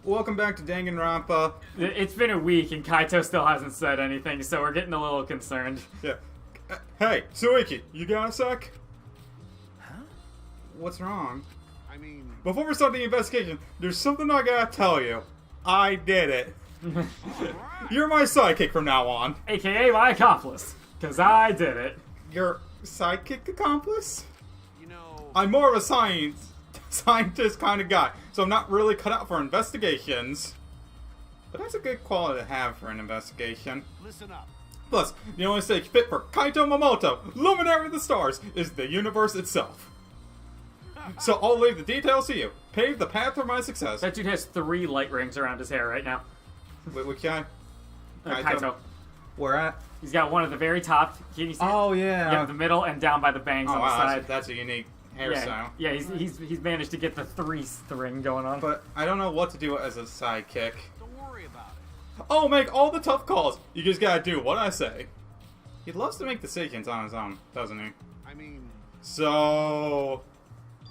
Welcome back to Danganronpa. It's been a week and Kaito still hasn't said anything, so we're getting a little concerned. Yeah. Hey, Suiki, you got a sec? Huh? What's wrong? I mean... Before we start the investigation, there's something I gotta tell you. I did it. You're my sidekick from now on. AKA my accomplice. Because I did it. Your sidekick accomplice? You know... I'm more of a scientist kind of guy, so I'm not really cut out for investigations. But that's a good quality to have for an investigation. Listen up. Plus, the only stage fit for Kaito Momoto, luminary of the stars, is the universe itself. So I'll leave the details to you. Pave the path for my success. That dude has 3 light rings around his hair right now. Wait, which guy? Kaito. Where at? He's got one at the very top. Can you see Oh, it? yeah. Yeah, the middle and down by the bangs on the wow, side. that's a unique hairstyle. Yeah, he's managed to get the 3 ring going on. But I don't know what to do as a sidekick. Don't worry about it. I'll make all the tough calls. You just gotta do what I say. He loves to make decisions on his own, doesn't he? I mean... So...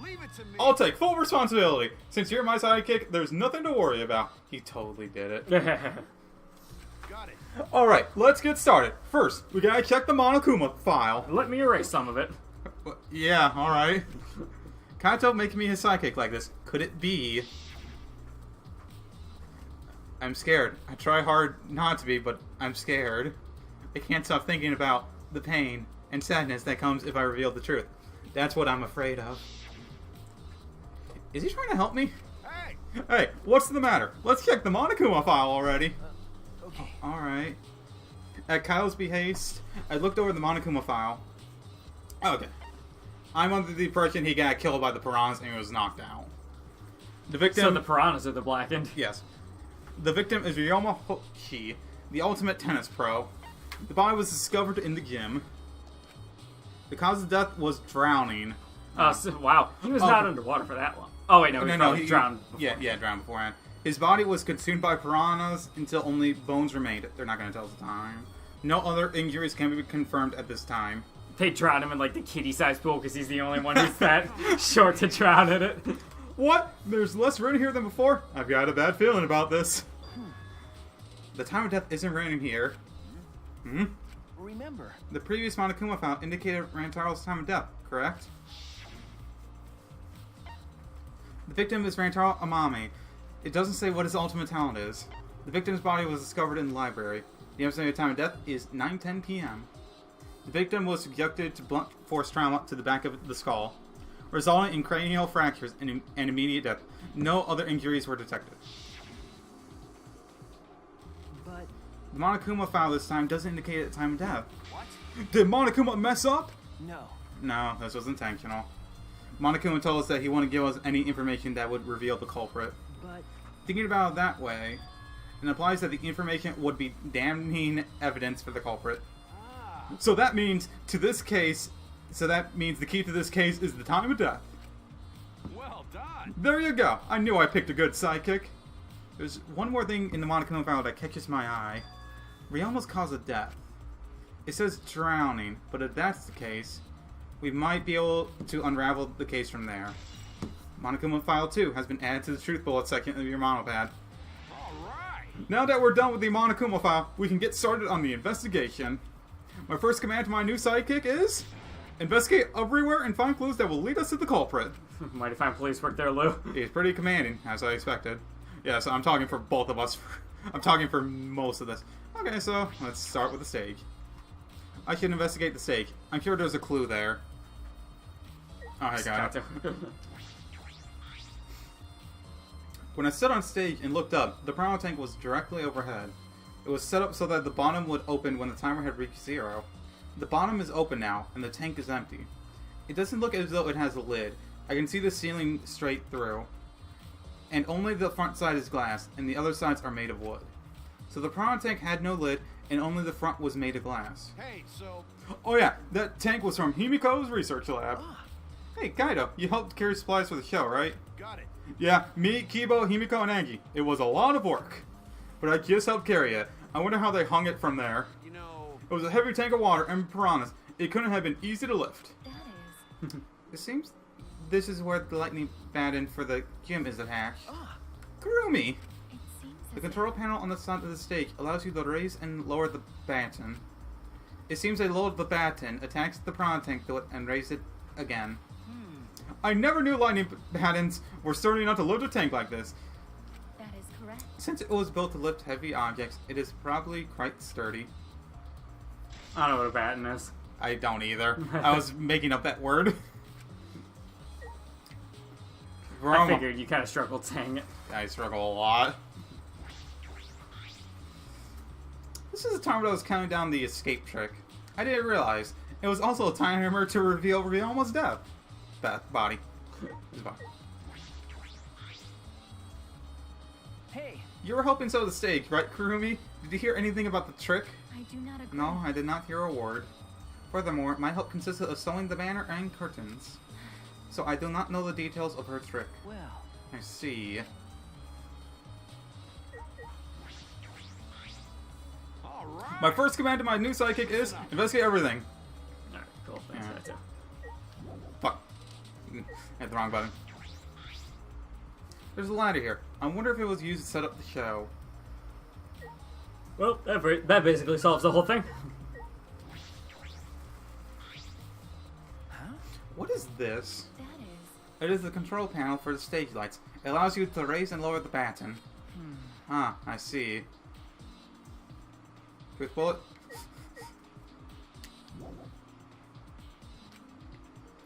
Leave it to me. I'll take full responsibility. Since you're my sidekick, there's nothing to worry about. He totally did it. Got it. Alright, let's get started. First, we gotta check the Monokuma file. Let me erase some of it. Yeah, alright. Kaito making me his sidekick like this. Could it be... I'm scared. I try hard not to be, but I'm scared. I can't stop thinking about the pain and sadness that comes if I reveal the truth. That's what I'm afraid of. Is he trying to help me? Hey! Hey, what's the matter? Let's check the Monokuma file already. Okay. Alright. At Kyle's behest, I looked over the Monokuma file. Okay. I'm under the impression he got killed by the piranhas and he was knocked out. The victim... So the piranhas are the blackened. Yes. The victim is Ryoma Hoki, the ultimate tennis pro. The body was discovered in the gym. The cause of death was drowning. Wow. He was not underwater for that long. Oh, wait, no, he drowned before. Yeah, drowned beforehand. His body was consumed by piranhas until only bones remained. They're not going to tell us the time. No other injuries can be confirmed at this time. They drowned him in, like, the kitty-sized pool because he's the only one who's that short to drown in it. What? There's less rain here than before? I've got a bad feeling about this. The time of death isn't random here. Hmm? Remember. The previous Monokuma file indicated Rantaro's time of death, correct? The victim is Rantaro Amami. It doesn't say what his ultimate talent is. The victim's body was discovered in the library. The estimated time of death is 9:10 p.m. The victim was subjected to blunt force trauma to the back of the skull, resulting in cranial fractures and immediate death. No other injuries were detected. But... The Monokuma file this time doesn't indicate the time of death. What? Did Monokuma mess up? No. No, this was intentional. Monokuma told us that he wouldn't give us any information that would reveal the culprit. But... Thinking about it that way, it implies that the information would be damning evidence for the culprit. Ah. So that means the key to this case is the time of death. Well done. There you go. I knew I picked a good sidekick. There's one more thing in the Monokuma file that catches my eye. Ryoma's cause of death. It says drowning, but if that's the case, we might be able to unravel the case from there. Monokuma File 2 has been added to the Truth Bullet section of your monopad. Alright. Now that we're done with the Monokuma File, we can get started on the investigation. My first command to my new sidekick is... investigate everywhere and find clues that will lead us to the culprit. Mighty fine police work there, Lou. He's pretty commanding, as I expected. Yeah, so I'm talking for both of us. I'm talking for most of this. Okay, so let's start with the stage. I should investigate the stage. I'm sure there's a clue there. Oh, I got it. When I stood on stage and looked up, the piranha tank was directly overhead. It was set up so that the bottom would open when the timer had reached 0. The bottom is open now, and the tank is empty. It doesn't look as though it has a lid. I can see the ceiling straight through. And only the front side is glass, and the other sides are made of wood. So the piranha tank had no lid, and only the front was made of glass. Hey, so... Oh yeah, that tank was from Himiko's research lab. Hey, Kaido, you helped carry supplies for the show, right? Got it. Yeah, me, Kibo, Himiko, and Angie. It was a lot of work. But I just helped carry it. I wonder how they hung it from there. You know... It was a heavy tank of water and piranhas. It couldn't have been easy to lift. That is. It seems this is where the lightning batten for the gym is attached. Ah. Kurumi! The control panel on the side of the stage allows you to raise and lower the baton. It seems they lowered the baton, attached the prawn tank to it, and raised it again. I never knew lightning batons were sturdy enough to lift a tank like this. That is correct. Since it was built to lift heavy objects, it is probably quite sturdy. I don't know what a baton is. I don't either. I was making up that word. I figured you kind of struggled saying it. I struggle a lot. This is the time when I was counting down the escape trick. I didn't realize it was also a timer to reveal Ryoma's death. Body. His body. Hey, You were helping sew the stage, right, Kurumi? Did you hear anything about the trick? I do not agree. No, I did not hear a word. Furthermore, my help consisted of sewing the banner and curtains. So I do not know the details of her trick. well, I see. all right. My first command to my new sidekick is investigate everything. Alright, cool. Thanks for that, too. Fuck. I hit the wrong button. There's a ladder here. I wonder if it was used to set up the show. Well, that basically solves the whole thing. What is this? That is. It is the control panel for the stage lights. It allows you to raise and lower the baton. Ah, I see. Quick bullet.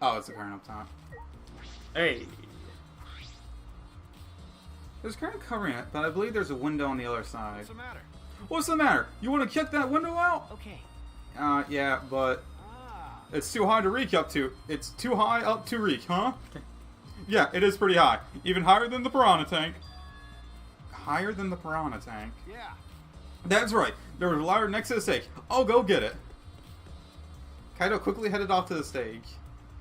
Oh, it's a current up top. Hey. There's a current covering it, but I believe there's a window on the other side. What's the matter? What's the matter? You want to kick that window out? Okay. Yeah, but Ah, it's too high to reach up to. It's too high up to reach, huh? Yeah, it is pretty high. Even higher than the piranha tank. Higher than the piranha tank. yeah. That's right. There was a ladder next to the stage. I'll go get it. Kaido quickly headed off to the stage.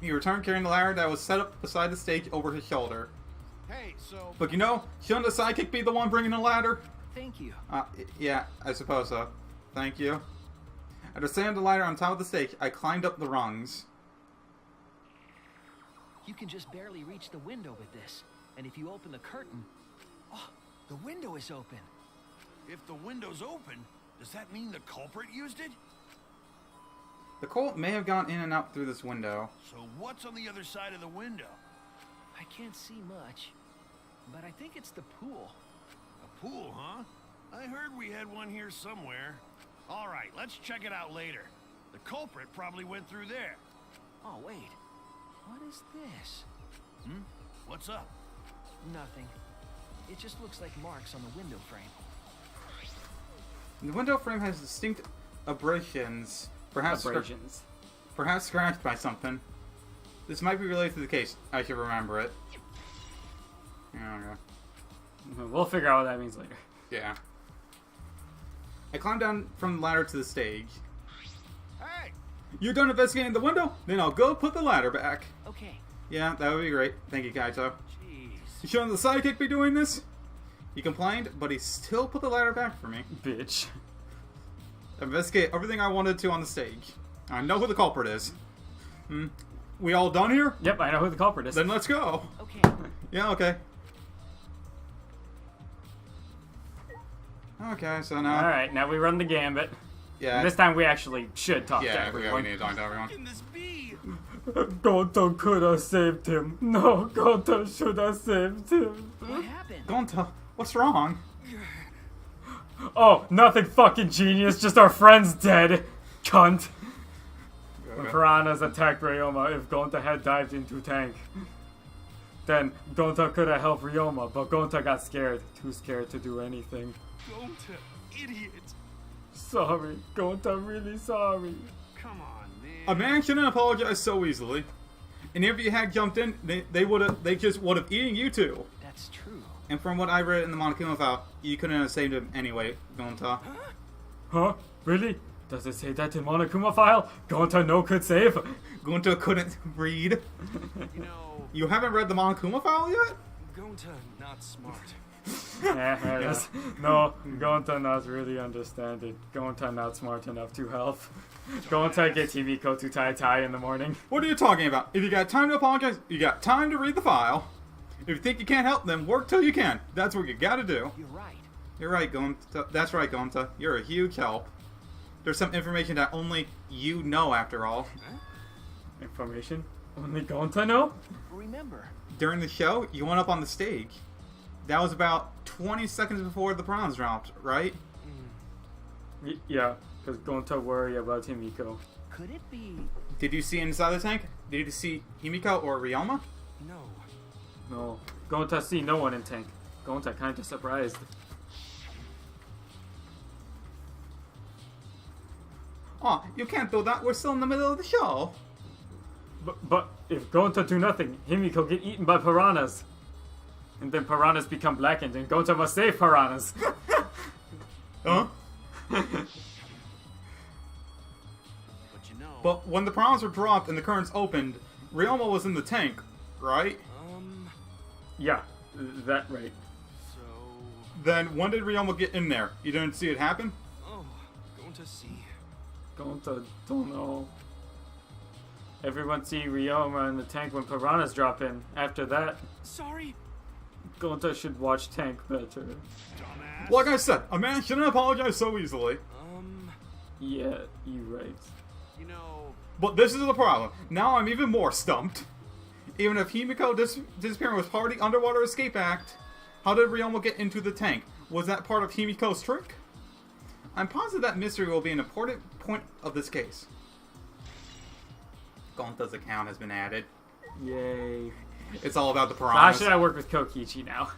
He returned carrying the ladder that was set up beside the stage over his shoulder. Hey, so But you know, shouldn't the sidekick be the one bringing the ladder? thank you. Yeah, I suppose so. Thank you. After setting the ladder on top of the stage, I climbed up the rungs. You can just barely reach the window with this. And if you open the curtain... Oh, the window is open. If the window's open, does that mean the culprit used it? The colt may have gone in and out through this window. So what's on the other side of the window? I can't see much, but I think it's the pool. A pool, huh? I heard we had one here somewhere. All right, let's check it out later. The culprit probably went through there. Oh, wait. What is this? What's up? Nothing. It just looks like marks on the window frame. The window frame has distinct abrasions. Perhaps scratched by something. This might be related to the case. I should remember it. Okay. We'll figure out what that means later. Yeah. I climbed down from the ladder to the stage. Hey! You're done investigating the window? Then I'll go put the ladder back. Okay. Yeah, that would be great. Thank you, Kaito. Jeez. Shouldn't the sidekick be doing this? He complained, but he still put the ladder back for me. Bitch. Investigate everything I wanted to on the stage. I know who the culprit is. We all done here? Yep, I know who the culprit is. Then let's go. Okay. Yeah, okay. Okay, so now... Alright, now we run the gambit. Yeah. This time we actually should talk to Yeah, we everyone. need to talk to everyone. Can this be? Gonta could have saved him. No, Gonta should have saved him. What happened? Gonta, what's wrong? Oh, nothing fucking genius, just our friend's dead. Cunt. When piranhas attacked Ryoma, if Gonta had dived into tank, then Gonta could have helped Ryoma, but Gonta got scared. Too scared to do anything. Gonta, idiot. Sorry, Gonta, really sorry. Come on, man. A man shouldn't apologize so easily. And if you had jumped in, they just would have eaten you too. That's true. And from what I read in the Monokuma file, you couldn't have saved him anyway, Gonta. Huh? Really? Does it say that in Monokuma file? Gonta no could save? Gonta couldn't read. You know, You haven't read the Monokuma file yet? Gonta not smart. Yeah, there it is. No, Gonta not really understand it. Gonta not smart enough to help. Gonta get Himiko to Tai in the morning. What are you talking about? If you got time to apologize, you got time to read the file. If you think you can't help, then work till you can. That's what you gotta do. You're right. You're right, Gonta. That's right, Gonta. You're a huge help. There's some information that only you know, after all. Information? Only Gonta know? Remember, During the show, you went up on the stage. That was about 20 seconds before the prawns dropped, right? Yeah, because Gonta worry about Himiko. could it be? Did you see inside the tank? Did you see Himiko or Ryoma? No. No. Gonta see no one in tank. Gonta kinda surprised. Oh, you can't do that. We're still in the middle of the show. But if Gonta do nothing, Himiko get eaten by piranhas. And then piranhas become blackened, and Gonta must save piranhas. Huh? But you know. But when the prawns were dropped and the currents opened, Ryoma was in the tank, right? Yeah, that right. So. Then when did Ryoma get in there? You didn't see it happen? Oh, going to see. Gonta don't know. Everyone see Ryoma in the tank when piranhas drop in. After that, Sorry, Gonta should watch tank better. dumbass. Like I said, a man shouldn't apologize so easily. Yeah, you right. You know. But this is the problem. Now I'm even more stumped. Even if Himiko disappearing was part of the Underwater Escape Act, how did Ryoma get into the tank? Was that part of Himiko's trick? I'm positive that mystery will be an important point of this case. Gonta's account has been added. Yay. It's all about the So how piranhas. should I work with Kokichi now?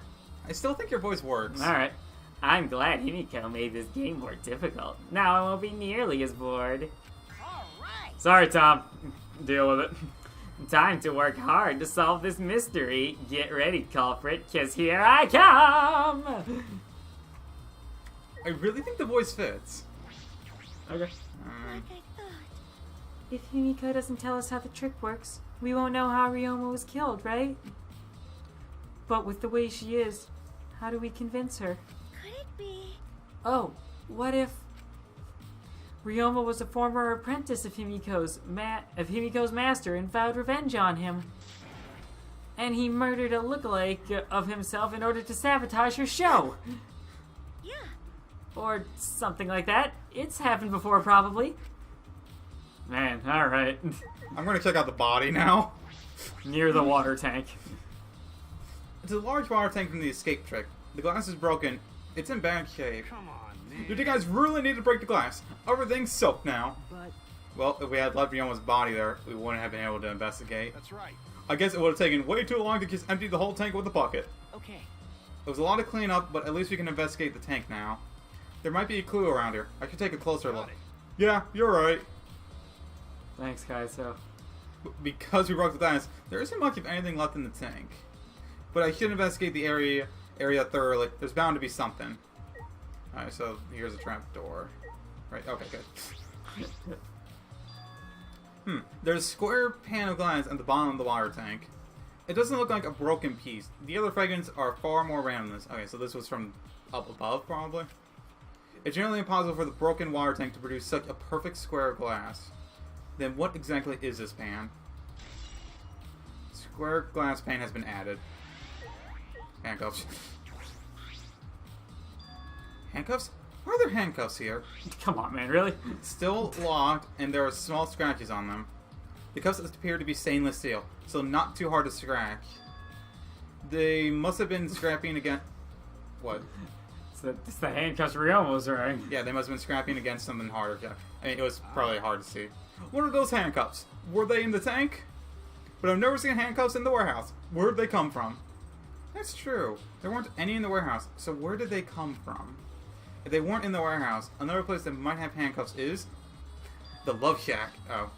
I still think your voice works. Alright. I'm glad Himiko made this game more difficult. Now I won't be nearly as bored. Alright! Sorry, Tom. Deal with it. Time to work hard to solve this mystery. Get ready, culprit, cause here I come! I really think the voice fits. Okay. Like I thought. If Himiko doesn't tell us how the trick works, we won't know how Ryoma was killed, right? But with the way she is, how do we convince her? Could it be? Oh, what if Ryoma was a former apprentice of Himiko's master and vowed revenge on him? And he murdered a lookalike of himself in order to sabotage her show. Yeah. Or something like that. It's happened before, probably. Man, alright. I'm gonna check out the body now. Near the water tank. It's a large water tank from the escape trick. The glass is broken. It's in bad shape. Come on, man. Did you guys really need to break the glass? Everything's soaked now. But Well, if we had left Ryoma's body there, we wouldn't have been able to investigate. That's right. I guess it would have taken way too long to just empty the whole tank with a bucket. okay. It was a lot to clean up, but at least we can investigate the tank now. There might be a clue around here. I should take a closer look. Got it. Yeah, you're right. Thanks, Kaiso. Because we broke the glass, there isn't much of anything left in the tank. But I should investigate the area thoroughly. There's bound to be something. Alright, so here's a trap door. Right, okay, good. There's a square pane of glass at the bottom of the water tank. It doesn't look like a broken piece. The other fragments are far more random than this. Okay, so this was from up above, probably. It's generally impossible for the broken water tank to produce such a perfect square of glass. Then what exactly is this pan? Square glass pane has been added. Handcuffs. Handcuffs? Why are there handcuffs here? Come on, man, really? Still locked, and there are small scratches on them. The cuffs appear to be stainless steel, so not too hard to scratch. They must have been scrapping against... What? It's the handcuffs Ryoma was wearing. Yeah, they must have been scrapping against something harder. Yeah. I mean, it was probably hard to see. What are those handcuffs? Were they in the tank? But I've never seen handcuffs in the warehouse. Where'd they come from? That's true. There weren't any in the warehouse, so where did they come from? If they weren't in the warehouse, another place that might have handcuffs is... the Love Shack. Oh.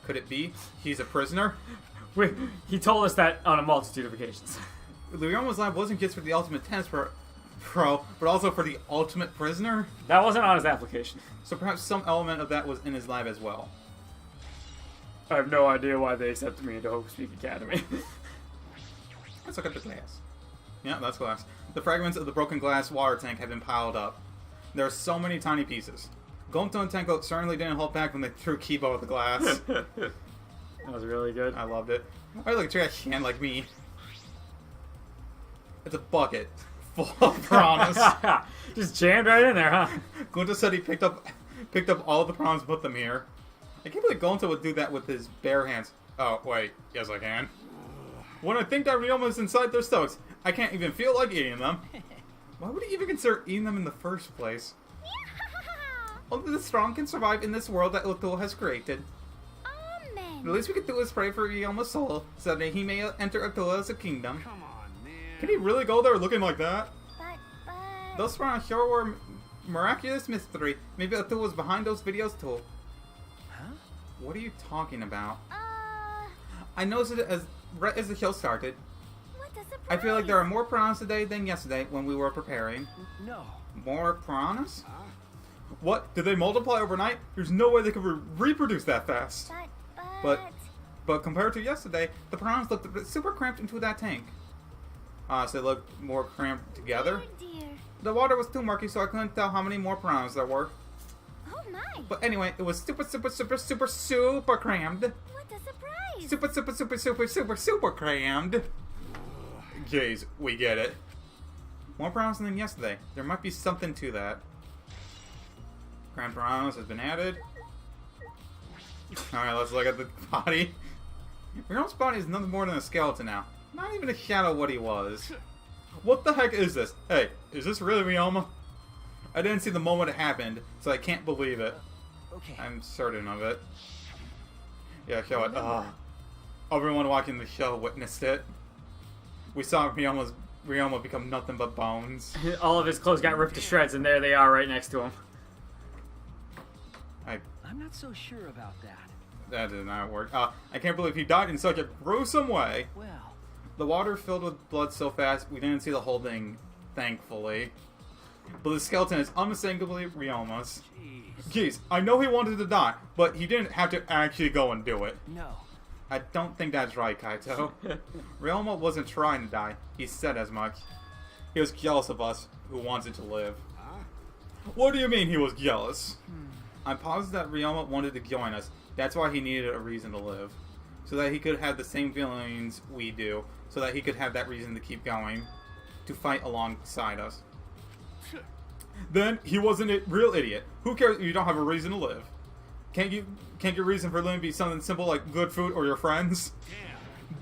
Could it be? He's a prisoner? Wait, he told us that on a multitude of occasions. Ryoma's lab wasn't just for the ultimate tennis pro, but also for the ultimate prisoner? That wasn't on his application. So perhaps some element of that was in his lab as well. I have no idea why they accepted me into Hope Speak Academy. Let's look at the glass. Yeah, that's glass. The fragments of the broken glass water tank have been piled up. There are so many tiny pieces. Gonto and Tenko certainly didn't hold back when they threw Kibo at the glass. That was really good. I loved it. I like a trash can like me. It's a bucket full of piranhas. Just jammed right in there, huh? Gonta said he picked up all the piranhas and put them here. I can't believe Gonta would do that with his bare hands. Oh, wait. Yes, I can. When I think that Ryoma is inside their stomachs, I can't even feel like eating them. Why would he even consider eating them in the first place? Only the strong can survive in this world that Utul has created. Amen. The least we can do is pray for Ryoma's soul, so that he may enter Utul as a kingdom. Come on, man. Can he really go there looking like that? But... Those piranhas sure were miraculous mystery. Maybe Utul was behind those videos too. Huh? What are you talking about? I noticed it right as the show started. What a surprise. I feel like there are more piranhas today than yesterday when we were preparing. No. More piranhas? What? Did they multiply overnight? There's no way they could reproduce that fast. But compared to yesterday, the piranhas looked super cramped into that tank. So they looked more cramped together. Oh dear. The water was too murky, so I couldn't tell how many more piranhas there were. Oh my. But anyway, it was super crammed. What a surprise. Super crammed. Jeez, we get it. More piranhas than yesterday. There might be something to that. Crammed piranhas has been added. Alright, let's look at the body. Ryoma's body is nothing more than a skeleton now. Not even a shadow of what he was. What the heck is this? Hey, is this really Ryoma? I didn't see the moment it happened, so I can't believe it. Okay. I'm certain of it. Yeah, show it. Everyone watching the show witnessed it. We saw Ryoma become nothing but bones. All of his clothes got ripped to shreds, and there they are right next to him. I'm not so sure about that. That did not work. I can't believe he died in such a gruesome way. Well, The water filled with blood so fast, we didn't see the whole thing, thankfully. But the skeleton is unmistakably Ryoma's. Jeez, I know he wanted to die, but he didn't have to actually go and do it. no. I don't think that's right, Kaito. Ryoma wasn't trying to die. He said as much. He was jealous of us, who wanted to live. What do you mean he was jealous? I'm positive that Ryoma wanted to join us. That's why he needed a reason to live. So that he could have the same feelings we do. So that he could have that reason to keep going. To fight alongside us. Then he wasn't a real idiot. Who cares if you don't have a reason to live? Can't your reason for living be something simple like good food or your friends?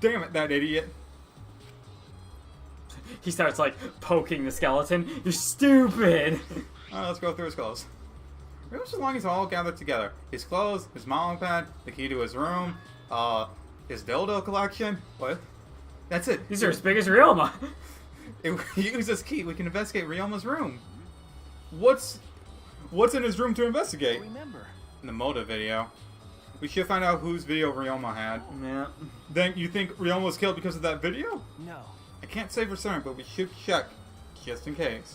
Damn it, that idiot. He starts, like, poking the skeleton. You're stupid! Alright, let's go through his clothes. Ryoma's belongings all gathered together. His clothes, his modeling pad, the key to his room, his dildo collection. What? That's it. These are as big as Ryoma. If we use this key, we can investigate Ryoma's room. What's in his room to investigate? Remember. In the Moda video. We should find out whose video Ryoma had. Yeah. Then you think Ryoma was killed because of that video? No. I can't say for certain, but we should check, just in case.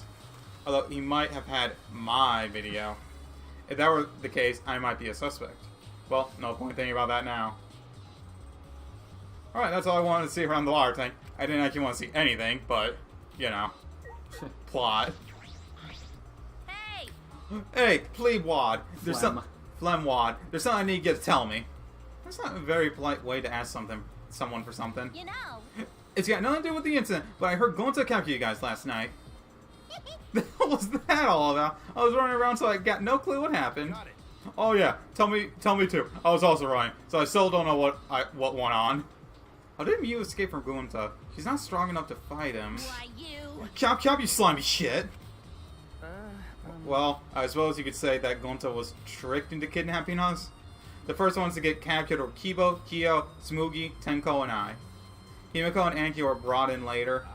Although he might have had my video. If that were the case, I might be a suspect. Well, no point thinking about that now. Alright, that's all I wanted to see around the water tank. I didn't actually want to see anything, but, you know. Plot. Hey. Hey, plebe wad. There's Phlegm. some phlegm wad. There's something I need to get to tell me. That's not a very polite way to ask someone for something. You know. It's got nothing to do with the incident, but I heard Gonta capture you guys last night. What was that all about? I was running around so I got no clue what happened. Got it. Oh yeah, tell me too. I was also running, so I still don't know what went on. How did Mew escape from Gonta? She's not strong enough to fight him. Why you? Chop, you slimy shit! Well, I suppose you could say that Gonta was tricked into kidnapping us. The first ones to get captured were Kibo, Kyo, Smoogie, Tenko, and I. Himiko and Anki were brought in later.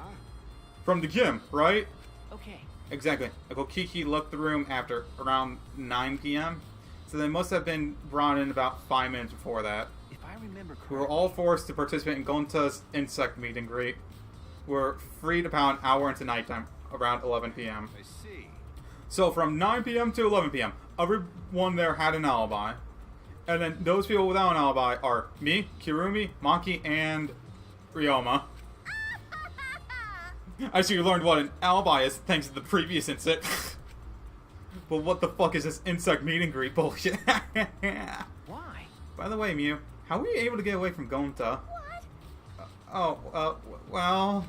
From the gym, right? Okay. Exactly. Kiki left the room after around 9 p.m. So they must have been brought in about 5 minutes before that. If I remember correctly. We were all forced to participate in Gonta's insect meet and greet. We were freed about an hour into nighttime, around 11 p.m. I see. So from 9 p.m. to 11 p.m., everyone there had an alibi. And then those people without an alibi are me, Kirumi, Maki, and Ryoma. I see you learned what an alibi is thanks to the previous incident. But what the fuck is this insect meet and greet bullshit? Why? By the way, Mew, how were you able to get away from Gonta? What? Well...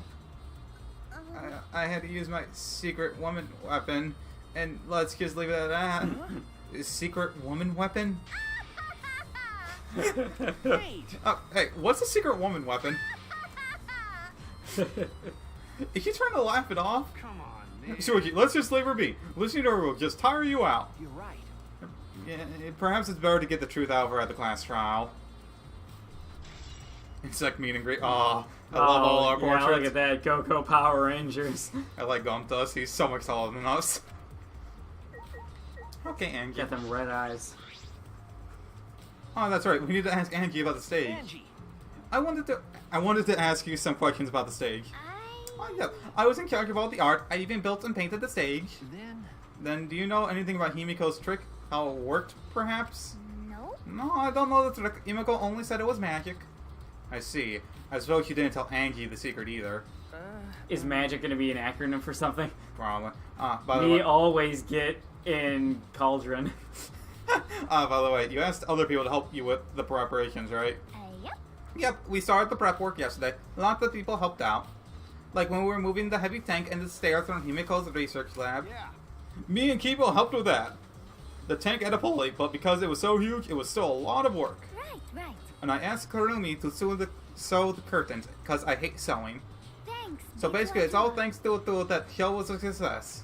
I had to use my secret woman weapon, and let's just leave it at that. Secret woman weapon? Wait! Hey, what's a secret woman weapon? Is she trying to laugh it off? Come on, man. Suiki, let's just leave her be. Listening to her will just tire you out. You're right. Yeah, perhaps it's better to get the truth out of her at the class trial. It's like meet and greet. Aw, I love all our portraits. Look at that. Go Power Rangers. I like Gumtus. He's so much taller than us. Okay, Angie. Get them red eyes. Oh, that's right. We need to ask Angie about the stage. Angie! I wanted to ask you some questions about the stage. Oh, yeah. I was in charge of all the art. I even built and painted the stage. Then, do you know anything about Himiko's trick? How it worked, perhaps? No. No, I don't know the trick. Himiko only said it was magic. I see. I suppose you didn't tell Angie the secret either. Is magic going to be an acronym for something? Probably. By the We way, always get in Cauldron. by the way, you asked other people to help you with the preparations, right? Yep. Yep, we started the prep work yesterday. Lots of people helped out. Like when we were moving the heavy tank and the stairs from Himiko's research lab. Yeah. Me and Kibo helped with that. The tank had a pulley, but because it was so huge, it was still a lot of work. Right. And I asked Kurumi to sew the curtains, because I hate sewing. Thanks. So basically, it's all thanks to that show was a success.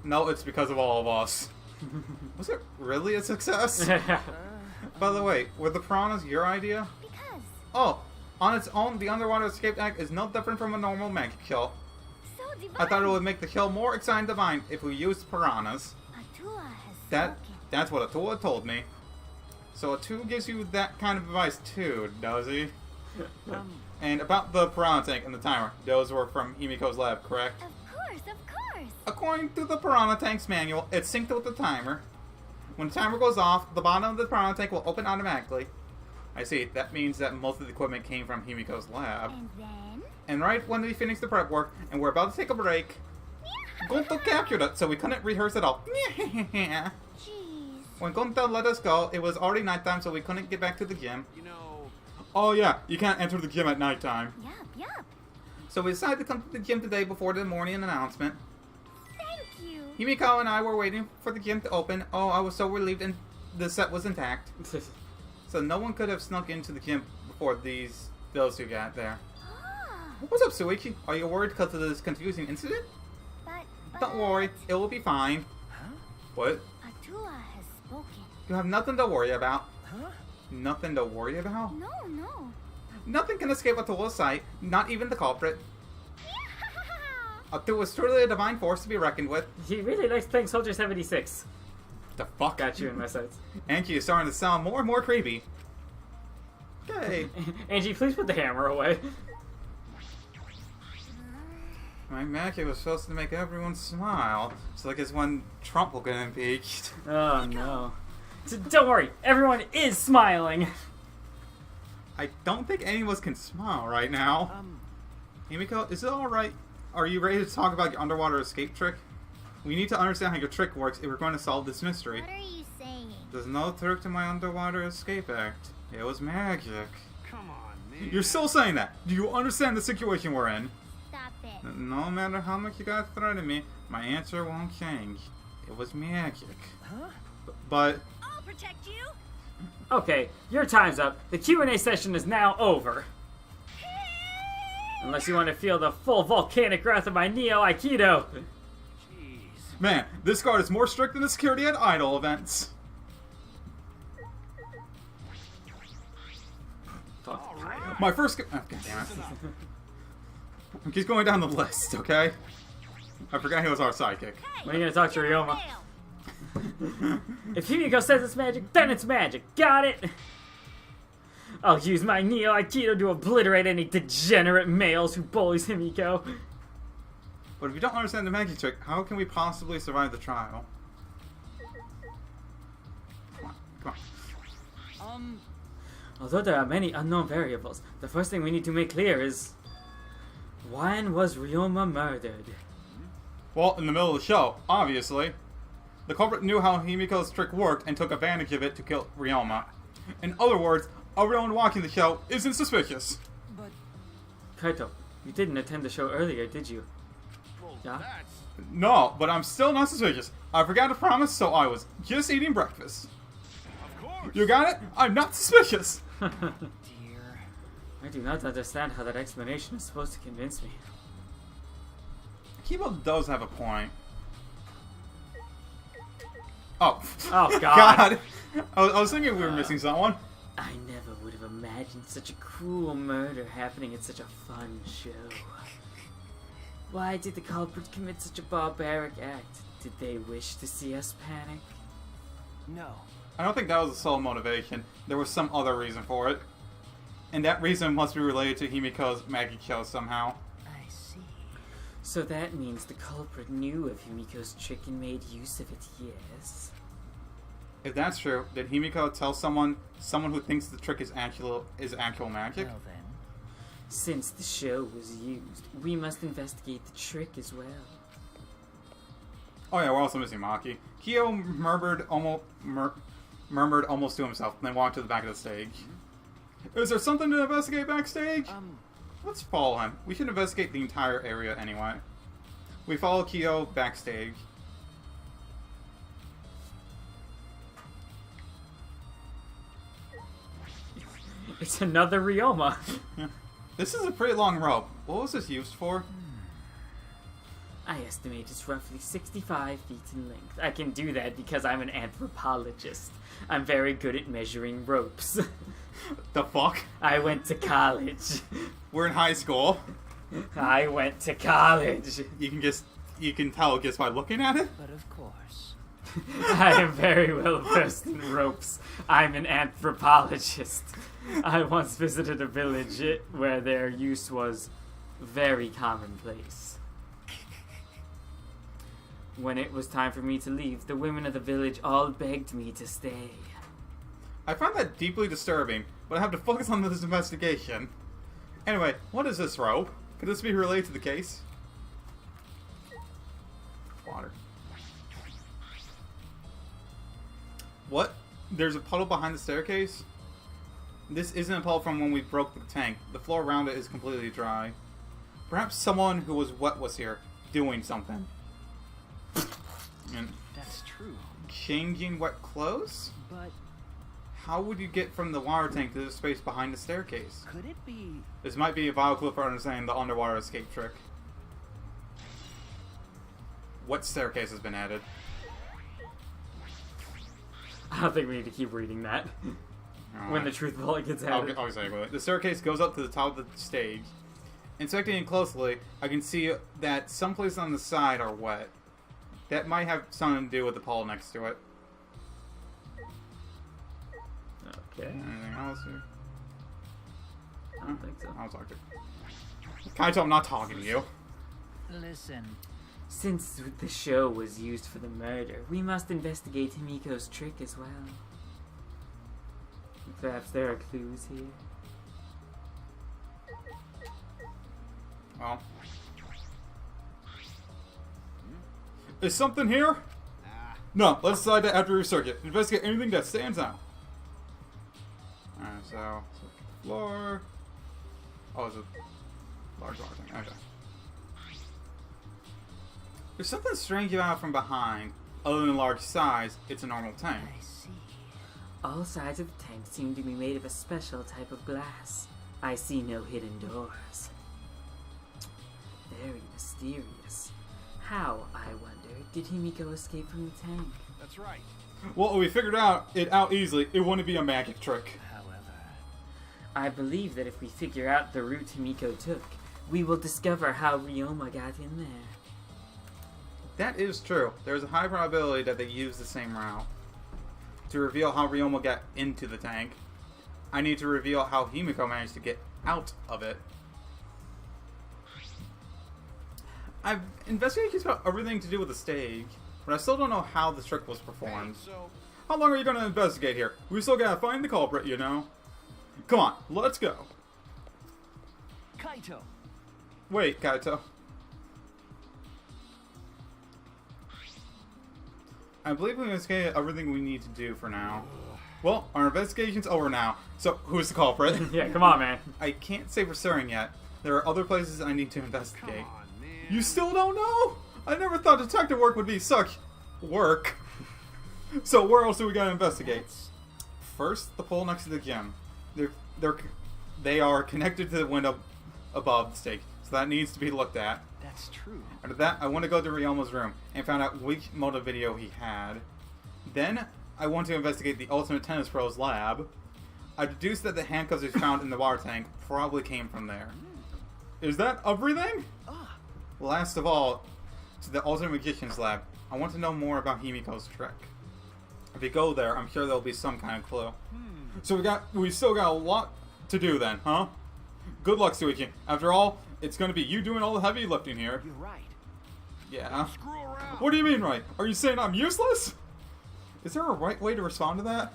No, it's because of all of us. Was it really a success? By the way, were the piranhas your idea? Because. Oh, on its own, the underwater escape act is no different from a normal magic kill. So divine. I thought it would make the kill more exciting and divine if we used piranhas. Atua has spoken. That's what Atua told me. So Atua gives you that kind of advice too, does he? And about the piranha tank and the timer, those were from Himiko's lab, correct? Of course. According to the piranha tank's manual, it's synced with the timer. When the timer goes off, the bottom of the piranha tank will open automatically. I see. That means that most of the equipment came from Himiko's lab. And then. And right when we finished the prep work and we're about to take a break, Gonto captured it, so we couldn't rehearse it all. Jeez. When Gonto let us go, it was already nighttime, so we couldn't get back to the gym. You know, Oh yeah, you can't enter the gym at nighttime. Yup. So we decided to come to the gym today before the morning announcement. Thank you. Himiko and I were waiting for the gym to open. Oh, I was so relieved and the set was intact. So no one could have snuck into the gym before those two got there. What's up, Suichi? Are you worried because of this confusing incident? But. Don't worry, it will be fine. What? Atua has spoken. You have nothing to worry about. Huh? Nothing to worry about? No. Nothing can escape Atua's sight, not even the culprit. Atua is truly a divine force to be reckoned with. He really likes playing Soldier 76. The fuck? Got you in my sights. Angie is starting to sound more and more creepy. Okay. Angie, please put the hammer away. My magic was supposed to make everyone smile. So I guess when Trump will get impeached. Oh no. Don't worry, everyone is smiling. I don't think any of us can smile right now. Himiko, is it alright? Are you ready to talk about your underwater escape trick? We need to understand how your trick works if we're going to solve this mystery. What are you saying? There's no trick to my underwater escape act. It was magic. come on, man. You're still saying that. Do you understand the situation we're in? Stop it. No matter how much you guys threaten me, my answer won't change. It was magic. Huh? But I'll protect you. Okay, your time's up. The Q&A session is now over. Unless you want to feel the full volcanic wrath of my Neo Aikido. Jeez. man, this guard is more strict than the security at idol events. All right. My first. Oh, God damn it. He's going down the list, okay? I forgot he was our sidekick. When are you gonna talk to Ryoma? If Himiko says it's magic, then it's magic. Got it? I'll use my Neo Aikido to obliterate any degenerate males who bullies Himiko. But if you don't understand the magic trick, how can we possibly survive the trial? Come on. Although there are many unknown variables, the first thing we need to make clear is... when was Ryoma murdered? Well, in the middle of the show, obviously. The culprit knew how Himiko's trick worked and took advantage of it to kill Ryoma. In other words, everyone watching the show isn't suspicious. But Kaito, you didn't attend the show earlier, did you? Yeah. That's... No, but I'm still not suspicious. I forgot to promise, so I was just eating breakfast. Of course. You got it? I'm not suspicious. Dear. I do not understand how that explanation is supposed to convince me. Kibo does have a point. Oh. Oh, God. God. I was thinking we were missing someone. I never would have imagined such a cruel murder happening at such a fun show. Why did the culprit commit such a barbaric act? Did they wish to see us panic? No. I don't think that was the sole motivation. There was some other reason for it. And that reason must be related to Himiko's Maggie kill somehow. I see. So that means the culprit knew of Himiko's trick and made use of it, yes? If that's true, did Himiko tell someone who thinks the trick is actual magic? Well then. Since the show was used, we must investigate the trick as well. Oh yeah, we're also missing Maki. Kyo murmured almost to himself, and then walked to the back of the stage. Is there something to investigate backstage? Let's follow him. We should investigate the entire area anyway. We follow Kyo backstage. It's another Ryoma. This is a pretty long rope. What was this used for? I estimate it's roughly 65 feet in length. I can do that because I'm an anthropologist. I'm very good at measuring ropes. The fuck? I went to college. We're in high school. I went to college. You can tell just by looking at it. But of course. I am very well versed in ropes. I'm an anthropologist. I once visited a village where their use was very commonplace. When it was time for me to leave, the women of the village all begged me to stay. I find that deeply disturbing, but I have to focus on this investigation. Anyway, what is this rope? Could this be related to the case? Water. What? There's a puddle behind the staircase? This isn't a puddle from when we broke the tank. The floor around it is completely dry. Perhaps someone who was wet was here, doing something. And That's true. changing wet clothes? But How would you get from the water tank to the space behind the staircase? could it be... This might be a vital clue for understanding the underwater escape trick. What staircase has been added? I don't think we need to keep reading that. When the truth bullet gets added. I'll say it. The staircase goes up to the top of the stage. Inspecting it closely, I can see that some places on the side are wet. That might have something to do with the pole next to it. Okay. Anything else here? I don't think so. I'll talk to you. Kaito, I'm not talking to you. Listen. Since the show was used for the murder, we must investigate Himiko's trick as well. Perhaps there are clues here. Well. Is something here? No, let's decide that after we research it. Investigate anything that stands out. Alright, so floor. Oh, it's a large water tank. Okay. There's something strange about it from behind. Other than large size, it's a normal tank. I see. All sides of the tank seem to be made of a special type of glass. I see no hidden doors. Very mysterious. How, I wonder, did Himiko escape from the tank? That's right. Well, we figured it out easily. It wouldn't be a magic trick. However... I believe that if we figure out the route Himiko took, we will discover how Ryoma got in there. That is true. There's a high probability that they used the same route. To reveal how Ryoma got into the tank, I need to reveal how Himiko managed to get out of it. I've investigated just about everything to do with the stage, but I still don't know how the trick was performed. Hey, so How long are you going to investigate here? We still gotta find the culprit, you know? Come on, let's go. Kaito! Wait, Kaito. I believe we investigated everything we need to do for now. Well, our investigation's over now. So, who's the culprit? Yeah, come on, man. I can't say for certain yet. There are other places I need to come investigate. on, man. You still don't know? I never thought detective work would be such work. So where else do we gotta investigate? First, the pole next to the gym. They are connected to the window above the stake, so that needs to be looked at. That's true. After that, I want to go to Ryoma's room and find out which motive video he had. Then, I want to investigate the Ultimate Tennis Pro's lab. I deduced that the handcuffs he found in the water tank probably came from there. Is that everything? Last of all, to the Ultimate Magician's lab. I want to know more about Himiko's trick. If we go there, I'm sure there'll be some kind of clue. So we still got a lot to do then, huh? Good luck, Suichi. After all, it's gonna be you doing all the heavy lifting here. You're right. Yeah. Screw around. What do you mean, right? Are you saying I'm useless? Is there a right way to respond to that?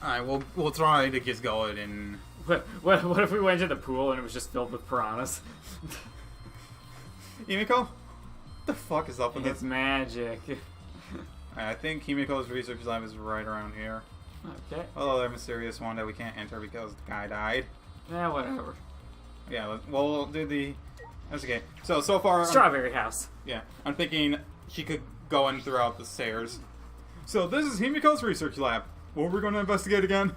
Alright, we'll try to just go it in. What if we went to the pool and it was just filled with piranhas? Himiko? What the fuck is up with It's this? magic. I think Himiko's research lab is right around here. Okay. Although there's a mysterious one that we can't enter because the guy died. Yeah, whatever. Yeah, well, we'll do the... That's okay. So far... Strawberry house. Yeah, I'm thinking she could go in throughout the stairs. So this is Himiko's research lab. What are we going to investigate again?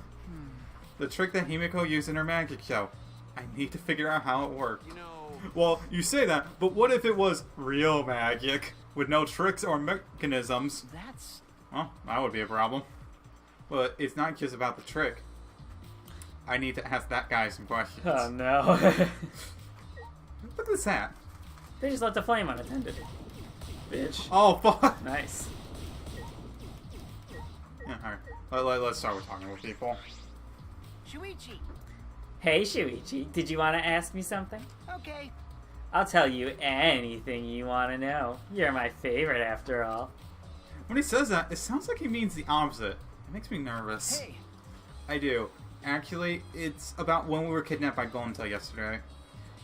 The trick that Himiko used in her magic show. I need to figure out how it worked. You know, Well, you say that, but what if it was real magic with no tricks or mechanisms? That's... Well, that would be a problem. But it's not just about the trick. I need to ask that guy some questions. Oh no. Look at this hat. They just left the flame unattended. Bitch. Oh, fuck. Nice. Yeah, alright. Let's start with talking with people. Shuichi. Hey, Shuichi. Did you want to ask me something? Okay. I'll tell you anything you want to know. You're my favorite, after all. When he says that, it sounds like he means the opposite. It makes me nervous. Hey. I do. Actually, it's about when we were kidnapped by Gonta yesterday.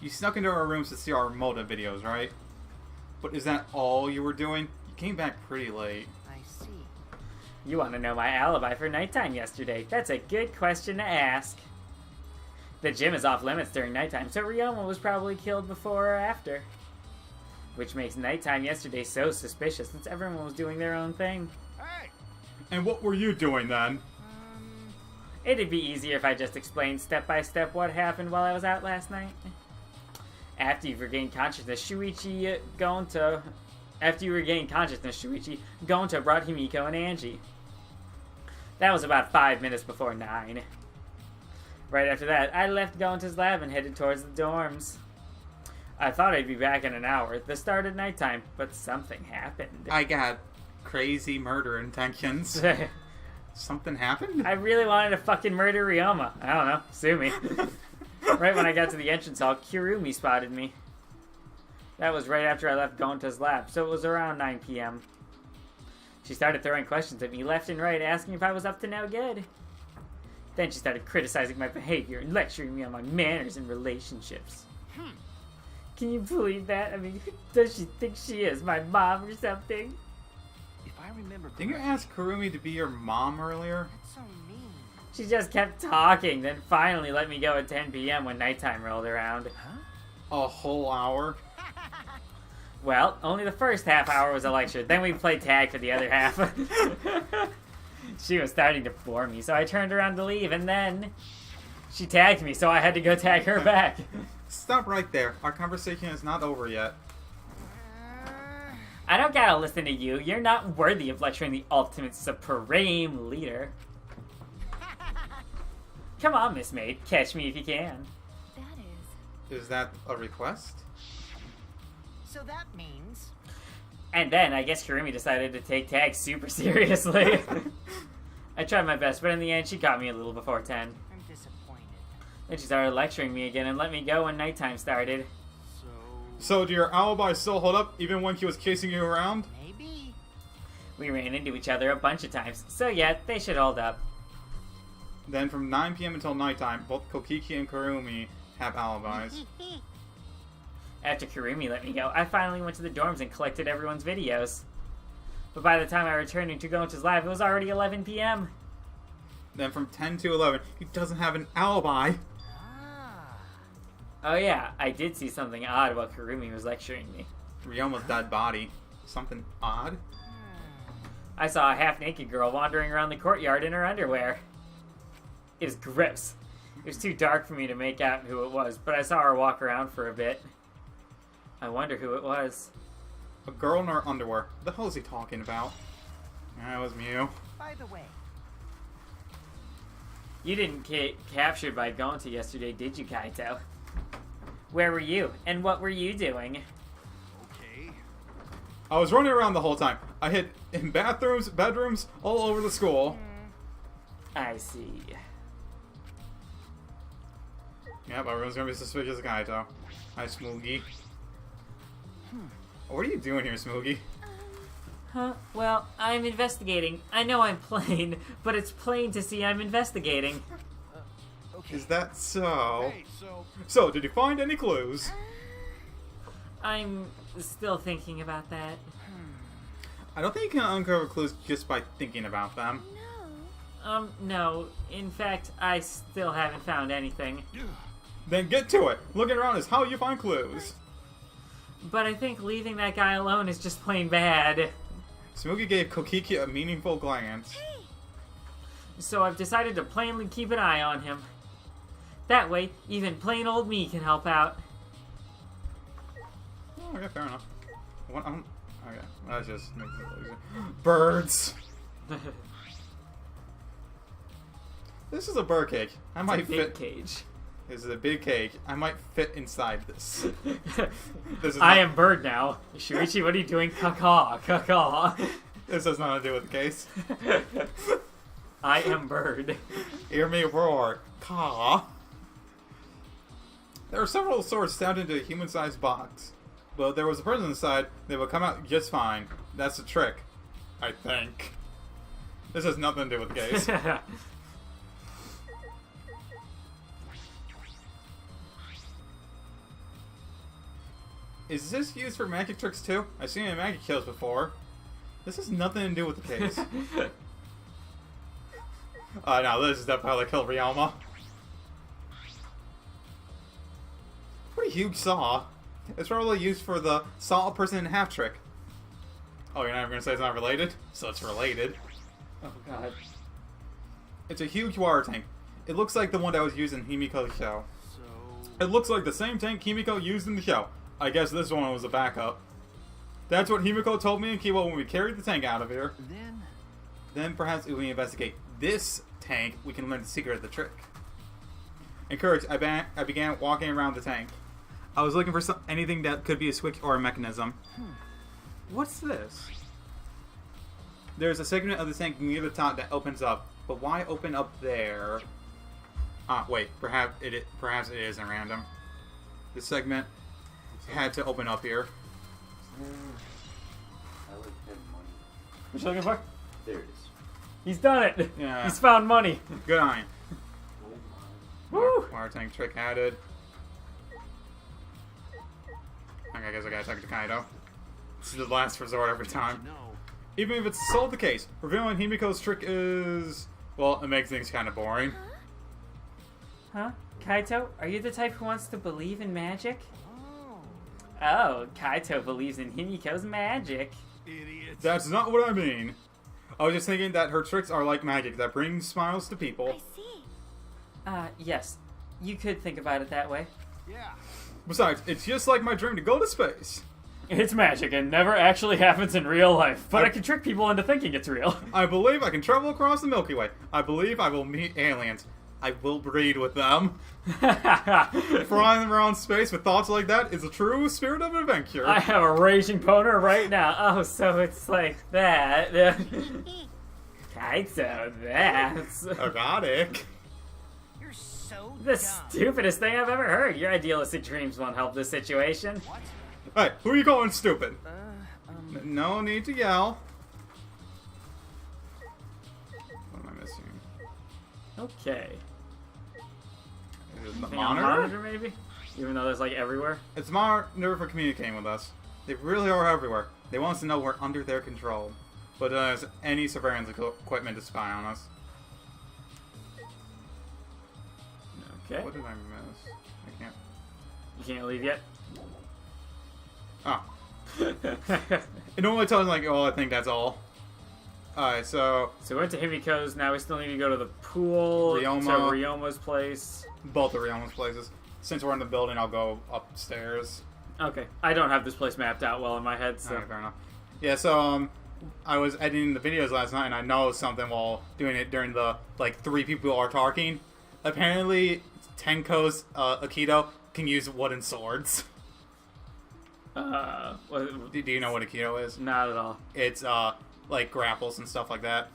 You snuck into our rooms to see our motive videos, right? But is that all you were doing? You came back pretty late. I see. You want to know my alibi for nighttime yesterday? That's a good question to ask. The gym is off limits during nighttime, so Ryoma was probably killed before or after. Which makes nighttime yesterday so suspicious since everyone was doing their own thing. hey, And what were you doing then? It'd be easier if I just explained step by step what happened while I was out last night. After you regained consciousness, Shuichi Gonta brought Himiko and Angie. That was about 5 minutes before 9. Right after that, I left Gonta's lab and headed towards the dorms. I thought I'd be back in an hour, the start of nighttime, but something happened. I got crazy murder intentions. Something happened? I really wanted to fucking murder Ryoma. I don't know, sue me. Right when I got to the entrance hall, Kirumi spotted me. That was right after I left Gonta's lab, so it was around 9 p.m. She started throwing questions at me left and right, asking if I was up to no good. Then she started criticizing my behavior and lecturing me on my manners and relationships. Can you believe that? I mean, who does she think she is? My mom or something? If I remember Didn't you ask Kurumi to be your mom earlier? That's so mean. She just kept talking, then finally let me go at 10 p.m. when nighttime rolled around. A whole hour? Well, only the first half hour was a lecture, then we played tag for the other half. She was starting to bore me, so I turned around to leave, and then she tagged me, so I had to go tag her back. Stop right there. Our conversation is not over yet. I don't gotta listen to you. You're not worthy of lecturing the ultimate supreme leader. Come on, Miss Maid. Catch me if you can. That is. Is that a request? So that means... And then I guess Kirumi decided to take tag super seriously. I tried my best, but in the end she caught me a little before 10. I'm disappointed. Then she started lecturing me again and let me go when nighttime started. So do your alibi still hold up even when she was chasing you around? Maybe. We ran into each other a bunch of times, so yeah, they should hold up. Then from 9 p.m. until nighttime, both Kokichi and Kurumi have alibis. After Kirumi let me go, I finally went to the dorms and collected everyone's videos. But by the time I returned to Gonta's lab, it was already 11 p.m. Then from 10 to 11, he doesn't have an alibi. Oh yeah, I did see something odd while Kurumi was lecturing me. Ryoma's dead body. Something odd? I saw a half-naked girl wandering around the courtyard in her underwear. It was gross. It was too dark for me to make out who it was, but I saw her walk around for a bit. I wonder who it was. A girl in her underwear. What the hell is he talking about? That was Mew. By the way, You didn't get captured by Gonta yesterday, did you, Kaito? Where were you, and what were you doing? Okay. I was running around the whole time. I hid in bathrooms, bedrooms, all over the school. I see. Yep, everyone's gonna be suspicious of Kaito. Hi, Smoogie. What are you doing here, Smoogie? Huh? Well, I'm investigating. I know I'm plain, but it's plain to see I'm investigating. okay. Is that so? Hey, So, did you find any clues? I'm still thinking about that. I don't think you can uncover clues just by thinking about them. No. In fact, I still haven't found anything. Then get to it! Looking around is how you find clues. But I think leaving that guy alone is just plain bad. Smoogie gave Kokiki a meaningful glance. So I've decided to plainly keep an eye on him. That way, even plain old me can help out. Oh, okay, fair enough. Okay, that just makes it easier. Birds! This is a bird cage. I might It's a fit. big cage. This is a big cage. I might fit inside this. This is I not- am bird now. Shuichi, what are you doing? Caw-caw, caw-caw. This has nothing to do with the case. I am bird. Hear me roar. Caw. There are several swords stabbed into a human-sized box. But if there was a person inside, they would come out just fine. That's the trick. I think. This has nothing to do with the case. Is this used for magic tricks too? I've seen it in magic kills before. This has nothing to do with the case. No, this is definitely how they killed Ryoma. What a huge saw. It's probably used for the saw a person in half trick. Oh, you're not going to say it's not related? So it's related. Oh god. It's a huge water tank. It looks like the one that was used in Himiko's show. So, It looks like the same tank Himiko used in the show. I guess this one was a backup. That's what Himiko told me and Kiwa when we carried the tank out of here. Then perhaps if we investigate this tank, we can learn the secret of the trick. Encouraged, I began walking around the tank. I was looking for anything that could be a switch or a mechanism. What's this? There's a segment of the tank near the top that opens up, but why open up there? Wait, perhaps it isn't random. This segment had to open up here. I like that money. What you looking for? There it is. He's done it! Yeah. He's found money! Good eye. Woo! Water tank trick added. Okay, I guess I gotta talk to Kaido. This is the last resort every time. no. Even if it's solved the case, revealing Himiko's trick is... well, it makes things kind of boring. Huh? Kaito, are you the type who wants to believe in magic? Oh, Kaito believes in Himiko's magic. Idiots. That's not what I mean. I was just thinking that her tricks are like magic that brings smiles to people. Yes. You could think about it that way. Yeah. Besides, it's just like my dream to go to space. It's magic and never actually happens in real life, but I can trick people into thinking it's real. I believe I can travel across the Milky Way. I believe I will meet aliens. I will breed with them. Flying around space with thoughts like that is a true spirit of adventure. I have a raging boner right now. Oh, so it's like that. Kaito, that's Erotic. You're so the dumb. stupidest thing I've ever heard. Your idealistic dreams won't help this situation. What? Hey, who are you calling stupid? No need to yell. What am I missing? Okay. Is it the Thing on monitor? maybe? Even though there's like everywhere. It's monitor for communicating with us. They really are everywhere. They want us to know we're under their control. But there's any surveillance equipment to spy on us. Okay. What did I miss? I can't. You can't leave yet? Oh. It normally tells me, like, oh, I think that's all. Alright, so... So we went to Himiko's, now we still need to go to the pool, Ryoma. to Ryoma's place. Both of Ryoma's places. Since we're in the building, I'll go upstairs. Okay. I don't have this place mapped out well in my head, so... Okay, fair enough. Yeah, so, I was editing the videos last night, and I noticed something while doing it during the, like, 3 people are talking. Apparently, Tenko's Aikido can use wooden swords. What, Do you know what Aikido is? not at all. It's, like, grapples and stuff like that.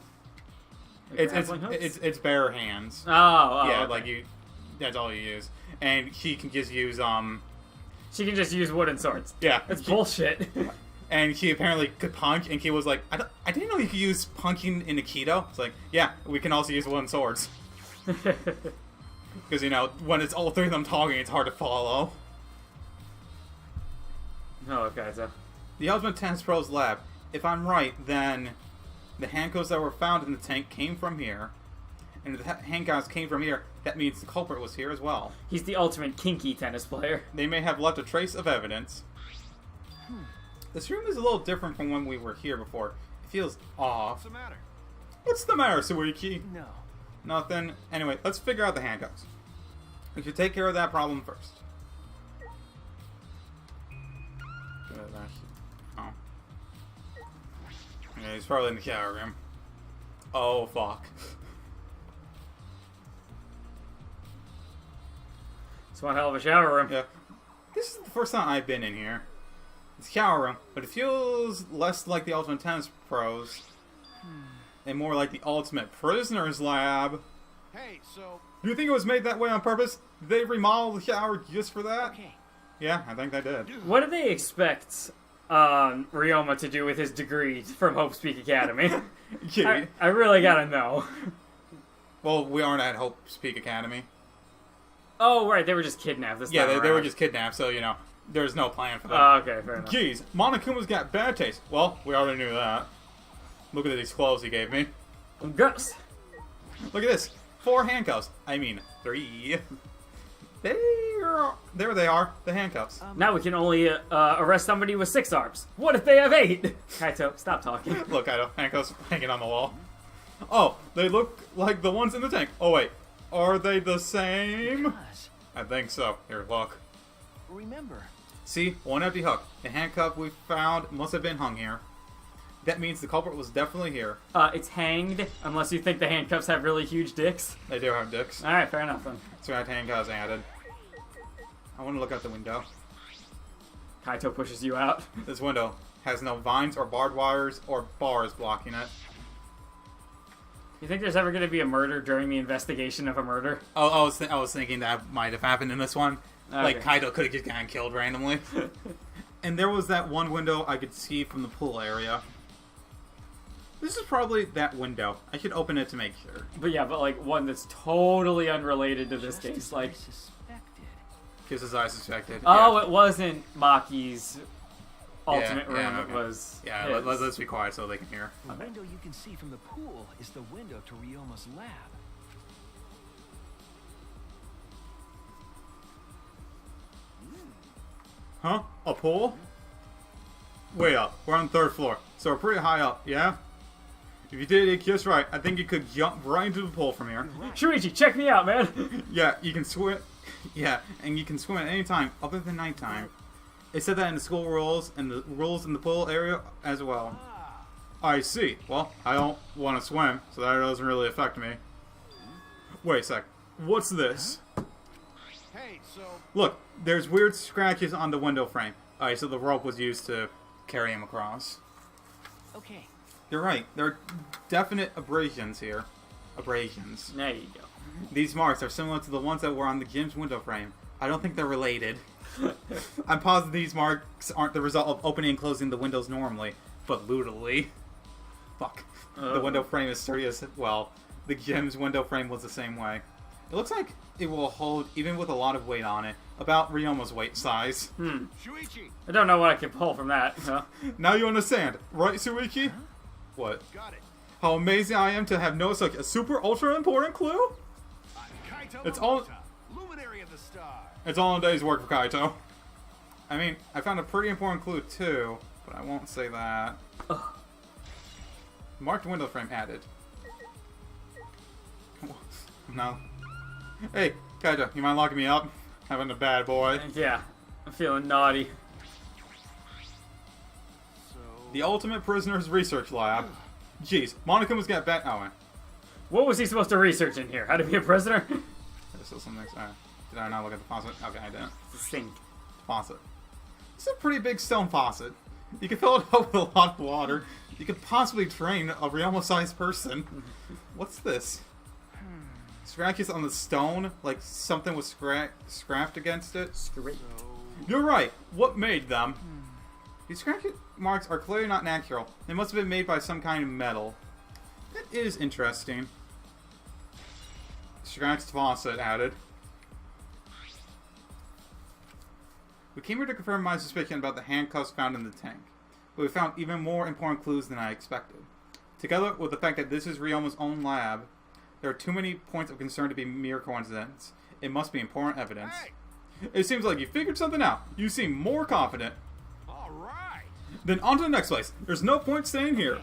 Like grappling hooks? It's bare hands. Oh, Yeah, okay. like, that's all you use. And he can just use, She can just use wooden swords. yeah. That's bullshit. And he apparently could punch, and he was like, I didn't know you could use punching in Aikido. It's like, yeah, we can also use wooden swords. Because, you know, when it's all 3 of them talking, it's hard to follow. Oh, okay, so... The Ultimate Tennis Pro's lab. If I'm right, then the handcuffs that were found in the tank came from here. And if the handcuffs came from here, that means the culprit was here as well. He's the ultimate kinky tennis player. They may have left a trace of evidence. This room is a little different from when we were here before. It feels off. What's the matter? What's the matter, Suiki? No. Nothing. Anyway, let's figure out the handcuffs. We should take care of that problem first. Oh. Yeah, he's probably in the shower room. Oh, fuck. It's one hell of a shower room. Yeah. This is the first time I've been in here. It's a shower room, but it feels less like the Ultimate Tennis Pros and more like the Ultimate Prisoner's Lab. Hey, so Do you think it was made that way on purpose? Did they remodel the shower just for that? Okay. Yeah, I think they did. What do they expect Ryoma to do with his degree from Hope Speak Academy? Yeah. I really gotta know. Well, we aren't at Hope Speak Academy. Oh, right, they were just kidnapped this Yeah, time they were around. just kidnapped, so, you know, there's no plan for them. Oh, okay, fair enough. Geez, Monokuma's got bad taste. Well, we already knew that. Look at these clothes he gave me. Gross. Look at this. 4 handcuffs. I mean, 3. There they are, the handcuffs. Now we can only arrest somebody with 6 arms. What if they have 8? Kaito, stop talking. Look, I don't handcuffs hanging on the wall. Oh, they look like the ones in the tank. Oh, wait. Are they the same? Because, I think so. Here, look. remember, See? One empty hook. The handcuff we found must have been hung here. That means the culprit was definitely here. It's hanged, unless you think the handcuffs have really huge dicks. They do have dicks. Alright, fair enough then. So I had handcuffs added. I want to look out the window. Kaito pushes you out. This window has no vines or barbed wires or bars blocking it. You think there's ever going to be a murder during the investigation of a murder? Oh, I was thinking that might have happened in this one. Like, Okay. Kaido could have just gotten killed randomly. And there was that one window I could see from the pool area. This is probably that window. I should open it to make sure. But yeah, but like one that's totally unrelated to this just as case. I Like, suspected. Just as I suspected. oh, yeah. it wasn't Maki's ultimate Yeah, room. yeah, It okay. was Yeah, his. let's be quiet so they can hear. The window you can see from the pool is the window to Ryoma's lab. Huh? A pool? Way up. We're on the 3rd floor, so we're pretty high up, yeah? If you did it just right, I think you could jump right into the pool from here. Shuichi, check me out, man. Yeah, you can swim. Yeah, and you can swim at any time other than nighttime. It said that in the school rules and the rules in the pool area as well. I see. Well, I don't want to swim, so that doesn't really affect me. Wait a sec. What's this? hey, so Look, there's weird scratches on the window frame. Alright, so the rope was used to carry him across. Okay. You're right. There are definite abrasions here. Abrasions. There you go. These marks are similar to the ones that were on the gym's window frame. I don't think they're related. I'm positive these marks aren't the result of opening and closing the windows normally, but literally. Fuck. The window frame is sturdy as well. The gym's window frame was the same way. It looks like it will hold, even with a lot of weight on it, about Ryoma's weight size. Shuichi, I don't know what I can pull from that. Huh? Now you understand, right, Suiki? What? got it. How amazing I am to have noticed such a super ultra important clue? I'm Kaito It's all- Momota, It's all in a day's work for Kaito. I mean, I found a pretty important clue too, but I won't say that. Ugh. Marked window frame added. No. Hey, Kaito, you mind locking me up? Having a bad boy. Yeah, I'm feeling naughty. The Ultimate Prisoners Research Lab. Jeez, Monica was getting back. Oh, wait. What was he supposed to research in here? How to be a prisoner? There's still something. Did I not look at the faucet? Okay, I didn't. Sink. Faucet. It's a pretty big stone faucet. You can fill it up with a lot of water. You could possibly train a Ryoma-sized person. What's this? Scratches on the stone, like something was scrapped against it. You're right. What made them? These scratch marks are clearly not natural. They must have been made by some kind of metal. That is interesting. Scratched faucet added. We came here to confirm my suspicion about the handcuffs found in the tank, but we found even more important clues than I expected. Together with the fact that this is Ryoma's own lab, there are too many points of concern to be mere coincidence. It must be important evidence. Hey. It seems like you figured something out. You seem more confident. All right. Then on to the next place. There's no point staying here.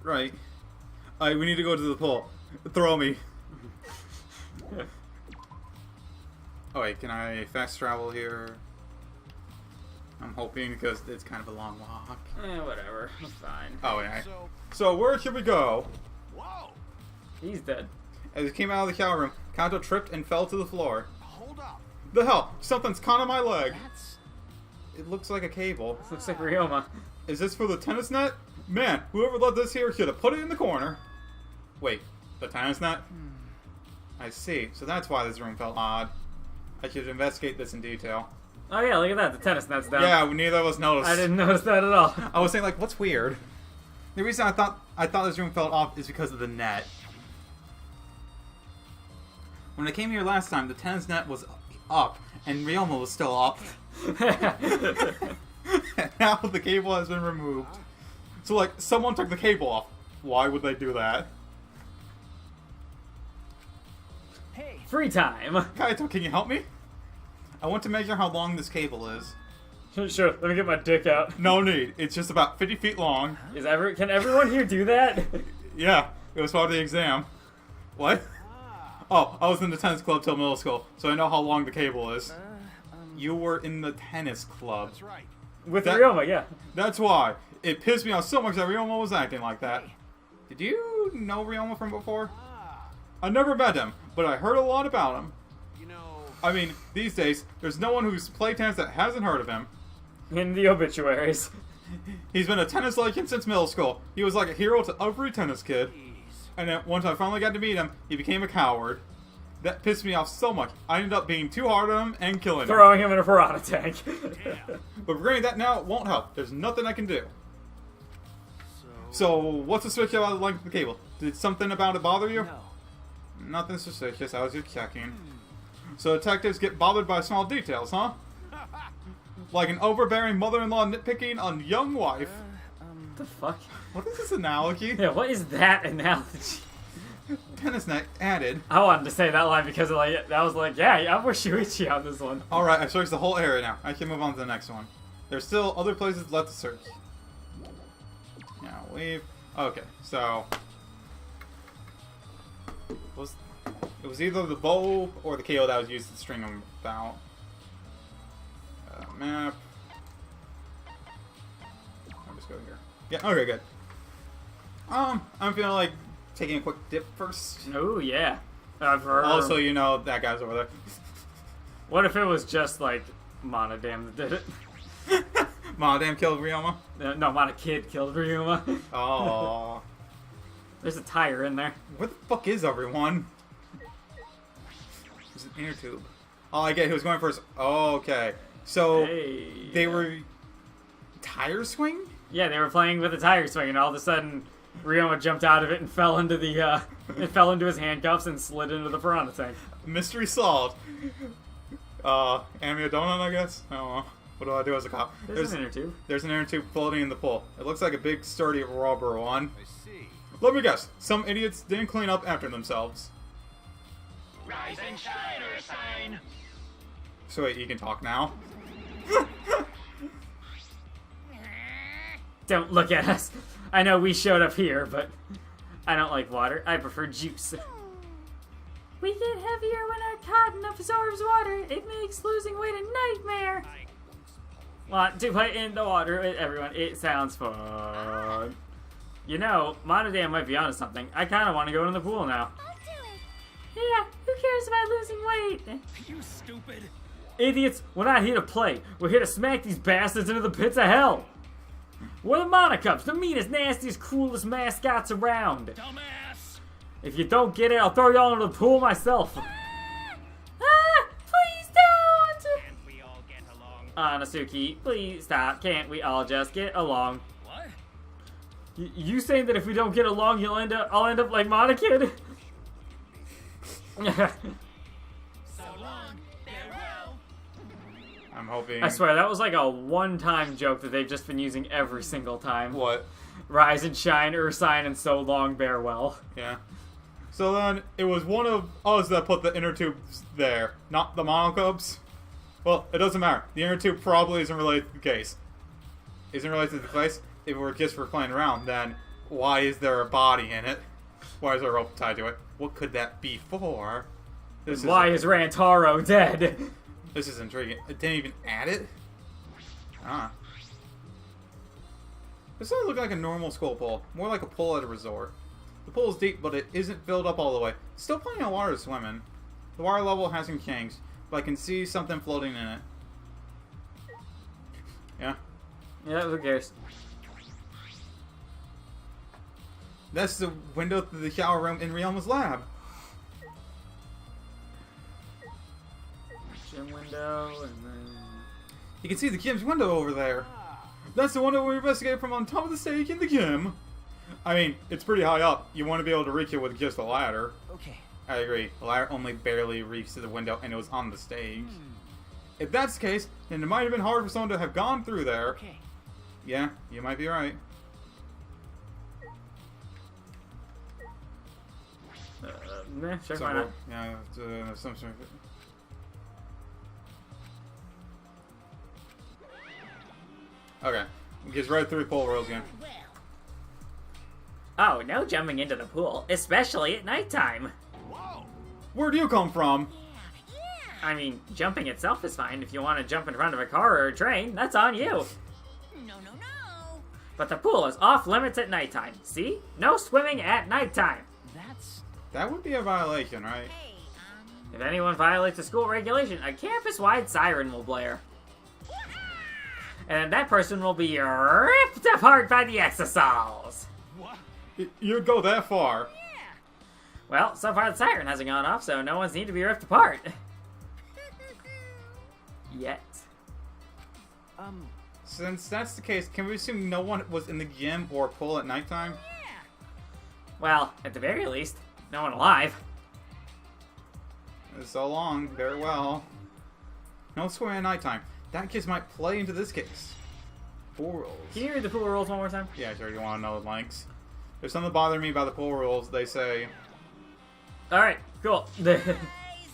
Right. We need to go to the pool. Throw me. Oh wait, can I fast travel here? I'm hoping because it's kind of a long walk. Whatever. I'm fine. Oh yeah. So, So where should we go? whoa. He's dead. As we came out of the shower room, Kanto tripped and fell to the floor. Hold up. The hell? Something's caught on my leg. That's... It looks like a cable. This looks like Ryoma. Is this for the tennis net? Man, whoever left this here should have put it in the corner. Wait, the tennis net? I see. So that's why this room felt odd. I should investigate this in detail. Oh yeah, look at that. The tennis net's down. Yeah, neither of us noticed. I didn't notice that at all. I was saying, like, what's weird? The reason I thought this room fell off is because of the net. When I came here last time, the tennis net was up, and Ryoma was still up. And now the cable has been removed. So, like, someone took the cable off. Why would they do that? Hey, Free time. Kaito, can you help me? I want to measure how long this cable is. Sure, let me get my dick out. No need. It's just about 50 feet long. Can everyone here do that? Yeah, it was part of the exam. What? Oh, I was in the tennis club till middle school, so I know how long the cable is. You were in the tennis club. That's right. With That- Ryoma, yeah. That's why. It pissed me off so much that Ryoma was acting like that. Did you know Ryoma from before? I never met him, but I heard a lot about him. You know... I mean, these days, there's no one who's played tennis that hasn't heard of him. In the obituaries. He's been a tennis legend since middle school. He was like a hero to every tennis kid. And then once I finally got to meet him, he became a coward. That pissed me off so much. I ended up being too hard on him and killing him. Throwing him in a piranha tank. But regretting that now won't help. There's nothing I can do. So what's suspicious about the length of the cable? Did something about it bother you? no. Nothing suspicious. I was just checking. So detectives get bothered by small details, huh? Like an overbearing mother-in-law nitpicking on young wife. What the fuck? What is this analogy? Yeah, what is that analogy? Tennis net added. I wanted to say that line because I was like, yeah, I'm with Shuichi on this one. Alright, I've searched the whole area now. I can move on to the next one. There's still other places left to search. Now leave. Okay, so it was either the bow or the cable that was used to string them about. Map. I'll just go here. Yeah. Okay. Good. I'm feeling like taking a quick dip first. Oh yeah. I've heard. Also, you know that guy's over there. What if it was just like Monodam that did it? Monodam killed Ryoma. No, Monokid killed Ryuma. Oh. There's a tire in there. Where the fuck is everyone? There's an inner tube. Oh, I get who was going first. Oh, okay. So, Hey. they were... Tire swing? Yeah, they were playing with a tire swing, and all of a sudden, Ryoma jumped out of it and fell into the it fell into his handcuffs and slid into the piranha tank. Mystery solved. Amia donut, I guess? I don't know. What do I do as a cop? There's an inner tube. There's an inner tube floating in the pool. It looks like a big, sturdy rubber one. I see. Let me guess. Some idiots didn't clean up after themselves. Rise and shine or sign. So wait, you can talk now? Don't look at us. I know we showed up here, but I don't like water. I prefer juice. We get heavier when our cotton absorbs water. It makes losing weight a nightmare. Want to play in the water with everyone. It sounds fun. You know, Monodam might be onto something. I kind of want to go in the pool now. I'll do it. Yeah, who cares about losing weight? You stupid. Idiots, we're not here to play. We're here to smack these bastards into the pits of hell. We're the Monocups, the meanest, nastiest, cruelest mascots around. Dumbass. If you don't get it, I'll throw y'all into the pool myself. Please don't! Can't we all get along? Anasuki, please stop. Can't we all just get along? What? You saying that if we don't get along, I'll end up like Monokid? So long. Farewell. I'm hoping. I swear, that was like a one-time joke that they've just been using every single time. What? Rise and shine, Ursine, and so long, bear well. Yeah. So then, it was one of us that put the inner tubes there, not the Monocubs. Well, it doesn't matter. The inner tube probably isn't related to the case. Isn't related to the case? If it were just for playing around, then why is there a body in it? Why is there a rope tied to it? What could that be for? Why is Rantaro dead? This is intriguing. It didn't even add it? Ah. This doesn't look like a normal school pool. More like a pool at a resort. The pool is deep, but it isn't filled up all the way. Still plenty of water to swim in. The water level hasn't changed, but I can see something floating in it. Yeah. Yeah, who cares? That's the window to the shower room in Ryuma's lab. Gym window, and then... You can see the gym's window over there. That's the window we investigated from on top of the stage in the gym. I mean, it's pretty high up. You want to be able to reach it with just a ladder. Okay. I agree. The ladder only barely reached to the window, and it was on the stage. If that's the case, then it might have been hard for someone to have gone through there. Okay. Yeah, you might be right. Sure, So, why not? yeah, some sort of... Okay. Gets right through the pole rails again. Oh, no jumping into the pool, especially at nighttime. Whoa. Where do you come from? I mean, jumping itself is fine. If you want to jump in front of a car or a train, that's on you. No. But the pool is off limits at nighttime. See? No swimming at nighttime. That's... That would be a violation, right? Hey, If anyone violates a school regulation, a campus-wide siren will blare. And that person will be ripped apart by the exosols. What? You'd go that far. Well, so far the siren hasn't gone off, so no one's need to be ripped apart. Yet. Since that's the case, can we assume no one was in the gym or pool at nighttime? Well, at the very least, no one alive. So long, very well. No swearing at nighttime. That case might play into this case. Pool rules. Can you read the pool rules one more time? Yeah, sure, you want to know the links. There's something bothering me about the pool rules. They say, Alright, cool.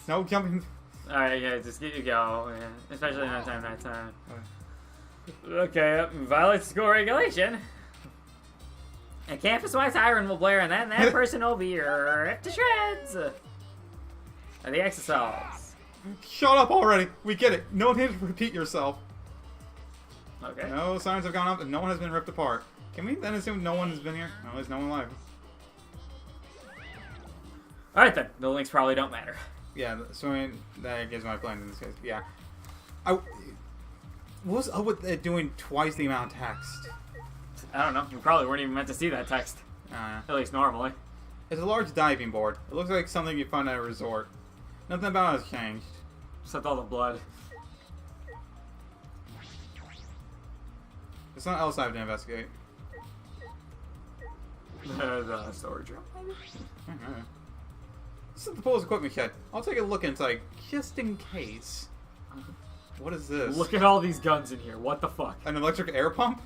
no jumping. Alright, yeah, just get you go. Yeah. Especially nighttime. Okay, violates school regulation. A campus-wide siren will blare, and then that person will be ripped to shreds. The exosols. Shut up already. We get it. No need to repeat yourself. Okay. No sirens have gone up and no one has been ripped apart. Can we then assume no one has been here? No, there's no one alive. Alright then, the links probably don't matter. Yeah, so I mean, that gives my plan in this case. Yeah. What's up with it doing twice the amount of text? I don't know, you probably weren't even meant to see that text. At least normally. It's a large diving board. It looks like something you find at a resort. Nothing about it has changed. Except all the blood. There's something else I have to investigate. The storage room, maybe? Alright. This is the pool's equipment shed. I'll take a look inside, just in case. What is this? Look at all these guns in here. What the fuck? An electric air pump?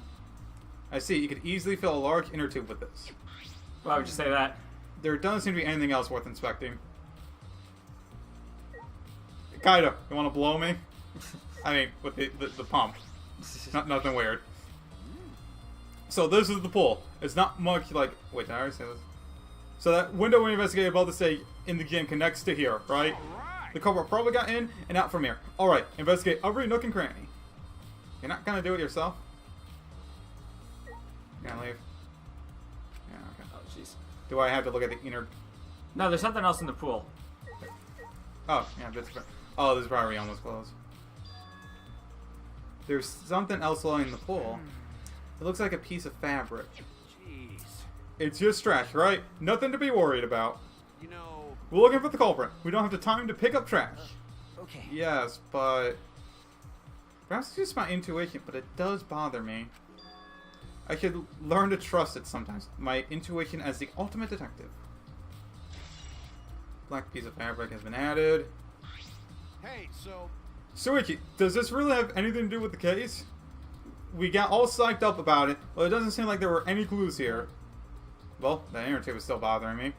I see. You could easily fill a large inner tube with this. Why would you say that? There doesn't seem to be anything else worth inspecting. Kaido, you want to blow me? I mean, with the pump. Nothing weird. So this is the pool. It's not much like... Wait, did I already say this? So that window we investigated above the stage in the game connects to here, right? Alright. The culprit probably got in and out from here. Alright, investigate every nook and cranny. You're not gonna do it yourself? You're gonna leave? Yeah, okay. Oh, jeez. Do I have to look at the inner... No, there's something else in the pool. Oh, yeah, this is probably almost closed. There's something else lying in the pool. It looks like a piece of fabric. Jeez. It's just trash, right? Nothing to be worried about. You know... We're looking for the culprit. We don't have the time to pick up trash. Okay. Yes, but... Perhaps it's just my intuition, but it does bother me. I should learn to trust it sometimes. My intuition as the ultimate detective. Black piece of fabric has been added. Hey, so... Suichi, does this really have anything to do with the case? We got all psyched up about it, but it doesn't seem like there were any clues here. Well, the inner tube is still bothering me.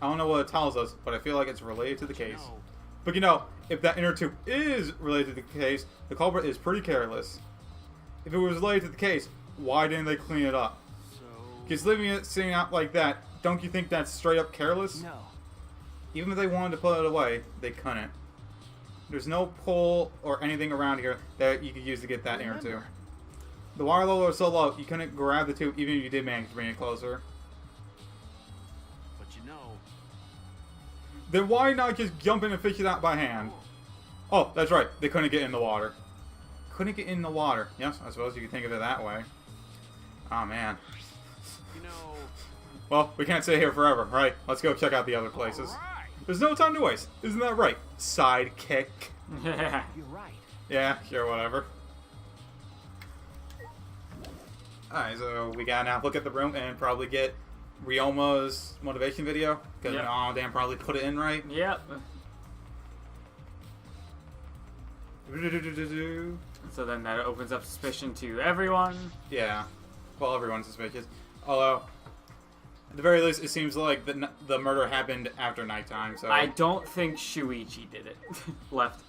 I don't know what it tells us, but I feel like it's related to the case. No. But you know, if that inner tube is related to the case, the culprit is pretty careless. If it was related to the case, why didn't they clean it up? So... Because leaving it sitting out like that, don't you think that's straight up careless? No. Even if they wanted to put it away, they couldn't. There's no pole or anything around here that you could use to get that inner tube. The water level was so low, you couldn't grab the tube even if you did manage to bring it closer. But you know... Then why not just jump in and fish it out by hand? Oh, that's right. They couldn't get in the water. Couldn't get in the water. Yes, I suppose you could think of it that way. Oh, man. You know... Well, we can't stay here forever, right? Let's go check out the other places. Alright. There's no time to waste. Isn't that right? Sidekick. Yeah. You're right. Yeah, sure, whatever. Alright, so we gotta now look at the room and probably get Ryoma's motivation video. Because, Yep. oh, damn, probably put it in right. Yep. So then that opens up suspicion to everyone. Yeah. Well, everyone's suspicious. Although, at the very least, it seems like the murder happened after nighttime, so... I don't think Shuichi did it. Left.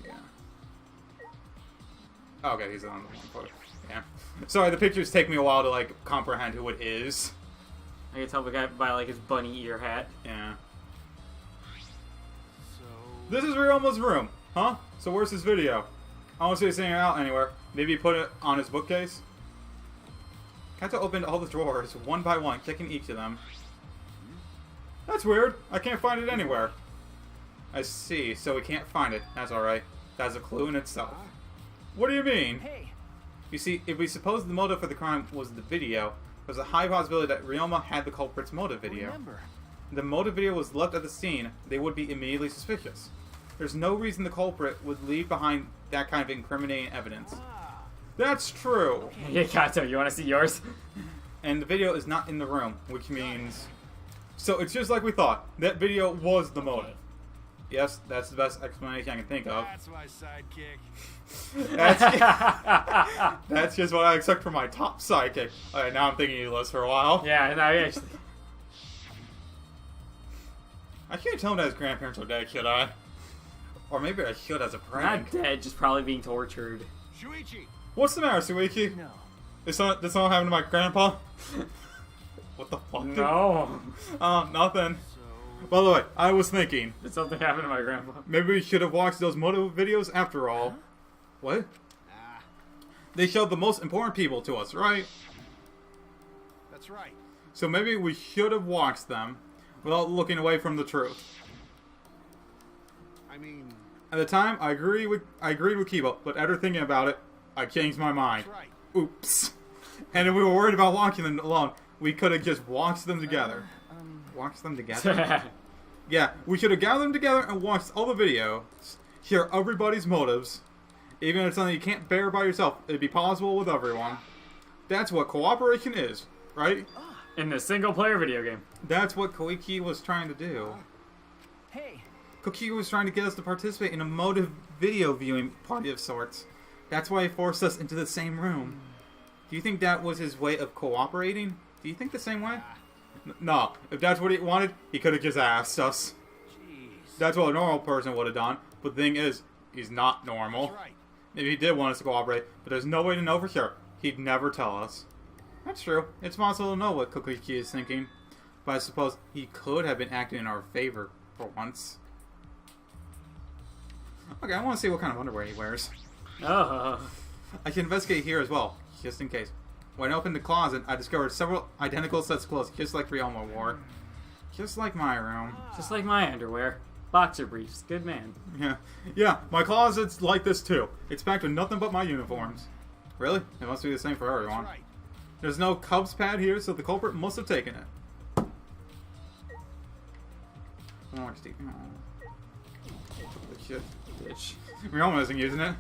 Yeah. Oh, okay, he's on the one photo. Yeah. Sorry, the pictures take me a while to, like, comprehend who it is. I can tell the guy by like his bunny ear hat. Yeah. So... This is Ryoma's room, huh? So where's his video? I don't see it sitting out anywhere. Maybe he put it on his bookcase? Kato opened all the drawers, one by one, checking each of them. That's weird. I can't find it anywhere. I see, so we can't find it. That's alright. That's a clue in itself. What do you mean? Hey. You see, if we suppose the motive for the crime was the video, there's a high possibility that Ryoma had the culprit's motive video. Remember. The motive video was left at the scene, they would be immediately suspicious. There's no reason the culprit would leave behind that kind of incriminating evidence. That's true! Yeah, Kato, you want to see yours? And the video is not in the room, which means... So it's just like we thought. That video was the motive. Yes, that's the best explanation I can think of. That's my sidekick. That's just what I expect from my top sidekick. Alright, now I'm thinking you list for a while. Yeah, and I actually. I can't tell him that his grandparents are dead, should I? Or maybe I should as a prank. Not dead, just probably being tortured. Shuichi! What's the matter, Suichi? No. This not happened to my grandpa? What the fuck? No. Nothing. So... By the way, I was thinking, Did something happen to my grandpa? maybe we should have watched those motive videos after all. What? Ah, They showed the most important people to us, right? that's right. So maybe we should have watched them without looking away from the truth. I mean... At the time, I agreed with Kiba, but after thinking about it, I changed my mind. That's right. Oops. And if we were worried about watching them alone, we could have just watched them together. Watched them together? Yeah, we should have gathered them together and watched all the videos, hear everybody's motives. Even if it's something you can't bear by yourself, it'd be possible with everyone. That's what cooperation is, right? In the single-player video game. That's what Koiki was trying to do. Hey. Koiki was trying to get us to participate in a motive video viewing party of sorts. That's why he forced us into the same room. Do you think that was his way of cooperating? Do you think the same way? No. If that's what he wanted, he could have just asked us. Jeez. That's what a normal person would have done. But the thing is, He's not normal. That's right. Maybe he did want us to cooperate, but there's no way to know for sure. He'd never tell us. That's true. It's possible to know what Kokiki is thinking, but I suppose he could have been acting in our favor for once. Okay, I want to see what kind of underwear he wears. Oh. I can investigate here as well, just in case. When I opened the closet, I discovered several identical sets of clothes, just like Ryoma wore. Just like my room. Just like my underwear. Boxer briefs. Good man. Yeah, my closet's like this too. It's packed with nothing but my uniforms. Really? It must be the same for everyone. That's right. There's no Cubs pad here, so the culprit must have taken it. Oh, shit. Bitch. Ryoma isn't using it.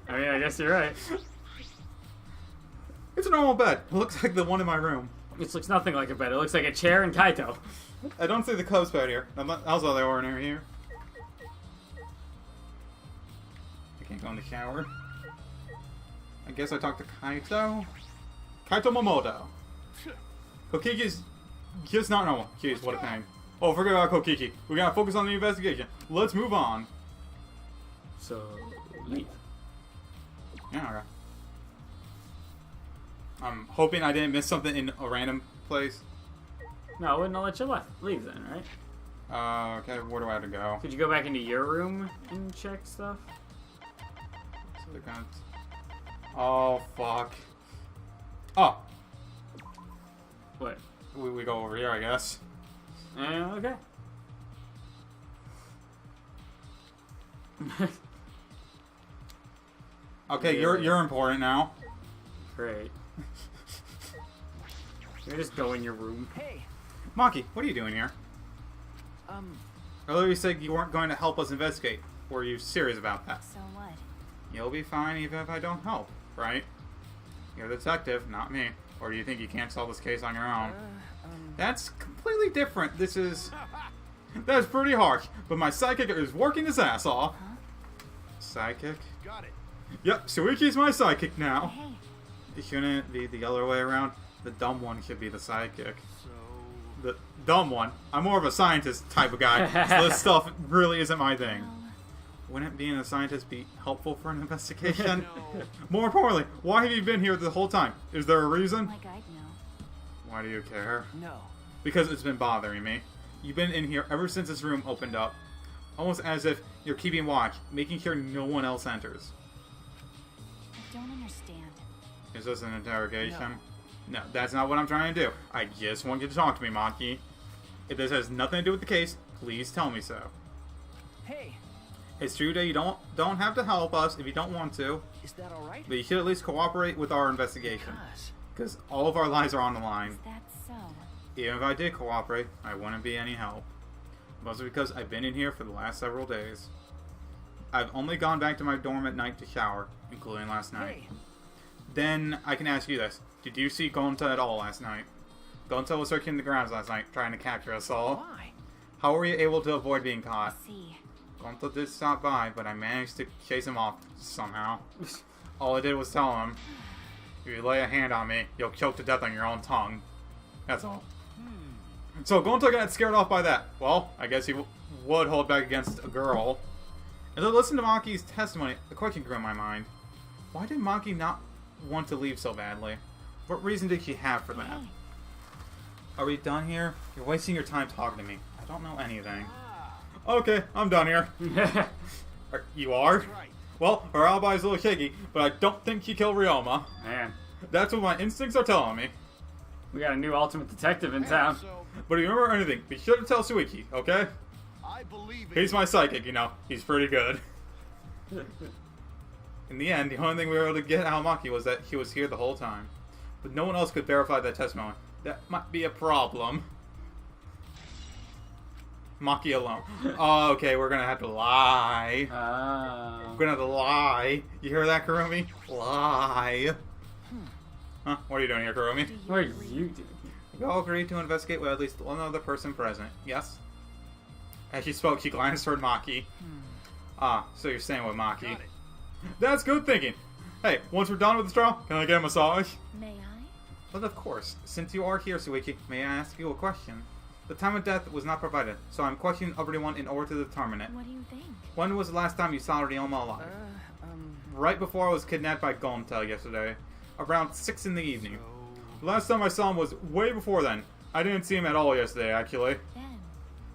I mean, I guess you're right. It's a normal bed. It looks like the one in my room. This looks nothing like a bed. It looks like a chair and Kaito. I don't see the Cubs pad here. Also, they were in here. I can't go in the shower. I guess I talked to Kaito. Kaito Momoto. Kokiki's just not normal. Jeez, what a pain. Oh, forget about Kokiki. We gotta focus on the investigation. Let's move on. So, leave. Yeah, okay. I'm hoping I didn't miss something in a random place. No, I wouldn't have let you leave then, right? Okay, where do I have to go? Could you go back into your room and check stuff? So they're gonna... Oh, fuck. Oh! What? We go over here, I guess. Okay. Okay, Yeah. you're important now. Great. You just go in your room. Hey, Maki, what are you doing here? Earlier you said you weren't going to help us investigate. Were you serious about that? So what? You'll be fine even if I don't help, right? You're the detective, not me. Or do you think you can't solve this case on your own? That's completely different. This is... That's pretty harsh, but my sidekick is working his ass off. Huh? Sidekick? Got it. Yep, Suiki's my sidekick now. Hey, It shouldn't be the other way around. The dumb one should be the sidekick. So, The dumb one. I'm more of a scientist type of guy, so this stuff really isn't my thing. well, Wouldn't being a scientist be helpful for an investigation? no. More importantly, why have you been here the whole time? Is there a reason? like I'd know. Why do you care? no. Because it's been bothering me. You've been in here ever since this room opened up. Almost as if you're keeping watch, making sure no one else enters. I don't understand. Is this an interrogation? No, that's not what I'm trying to do. I just want you to talk to me, Maki. If this has nothing to do with the case, please tell me so. Hey, It's true that you don't have to help us if you don't want to, is that all right? but you should at least cooperate with our investigation. Cuz. Because all of our lives are on the line. Is that so? Even if I did cooperate, I wouldn't be any help. Mostly because I've been in here for the last several days. I've only gone back to my dorm at night to shower, including last night. Hey, Then I can ask you this. Did you see Gonta at all last night? Gonta was searching the grounds last night, trying to capture us all. why? How were you able to avoid being I caught? see. Gonta did stop by, but I managed to chase him off somehow. All I did was tell him, if you lay a hand on me, you'll choke to death on your own tongue. That's all. So Gonta got scared off by that. Well, I guess he would hold back against a girl. As I listened to Maki's testimony, a question grew in my mind. Why did Maki not want to leave so badly? What reason did she have for that? Hey, Are we done here? You're wasting your time talking to me. I don't know anything. Okay, I'm done here. You are? That's right. Well, her alibi's a little shaky, but I don't think she killed Ryoma. Man, That's what my instincts are telling me. we got a new ultimate detective in town. So, But if you remember anything, be sure to tell Suiki, okay? I believe it. He's my psychic, you know. He's pretty good. In the end, the only thing we were able to get out of Maki was that he was here the whole time. But no one else could verify that testimony. That might be a problem. Maki alone. Oh, okay, we're gonna have to lie. We're gonna have to lie. You hear that, Kurumi? Lie. Huh? What are you doing here, Kurumi? do you What are agree? you doing? We all agreed to investigate with at least one other person present. Yes? As she spoke, she glanced toward Maki. Ah, so you're staying with Maki. Got it. That's good thinking. Hey, once we're done with this trial, can I get a massage? May I? But of course, since you are here, Suiki, may I ask you a question? The time of death was not provided, so I'm questioning everyone in order to determine it. What do you think? When was the last time you saw Ryoma alive? Right before I was kidnapped by Gonta yesterday, around 6 in the evening. Last time I saw him was way before then. I didn't see him at all yesterday, actually.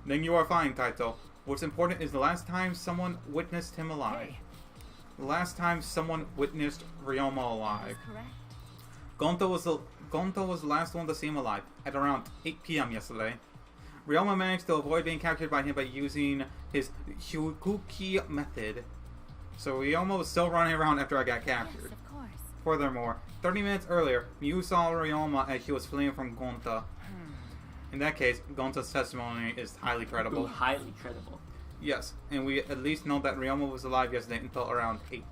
Then you are fine, Kaito. What's important is the last time someone witnessed him alive. Hey. The last time someone witnessed Ryoma That alive. is correct. Gonta was the last one to see him alive, at around 8 p.m. yesterday. Ryoma managed to avoid being captured by him by using his Hyukuki method. So Ryoma was still running around after I got Yes, captured. of course. Furthermore, 30 minutes earlier, Miu saw Ryoma as she was fleeing from Gonta. In that case, Gonta's testimony is highly credible. Highly credible. Yes, and we at least know that Ryoma was alive yesterday until around 8.